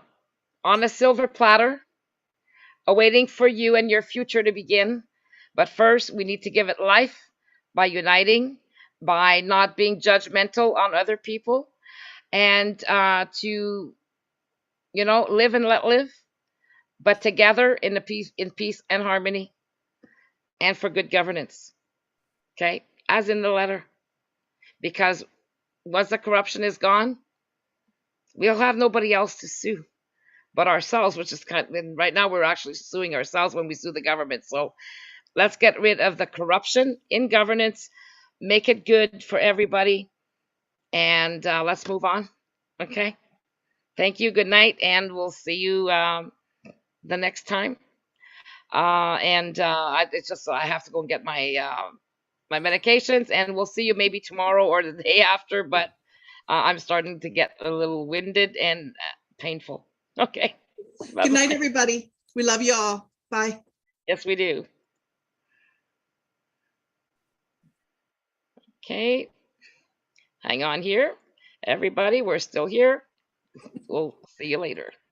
a silver platter awaiting for you and your future to begin. But first, we need to give it life by uniting, by not being judgmental on other people, and to live and let live, but together in peace and harmony, and for good governance. Okay, as in the letter, because once the corruption is gone, we'll have nobody else to sue but ourselves, which is and right now we're actually suing ourselves when we sue the government. So let's get rid of the corruption in governance, make it good for everybody, and let's move on. Okay. Thank you. Good night, and we'll see you the next time. And it's just I have to go and get my my medications, and we'll see you maybe tomorrow or the day after. But I'm starting to get a little winded and painful. Okay. Bye Good night, bye. everybody. We love you all. Bye. Yes, we do. Okay. Hang on here. Everybody, we're still here. We'll see you later.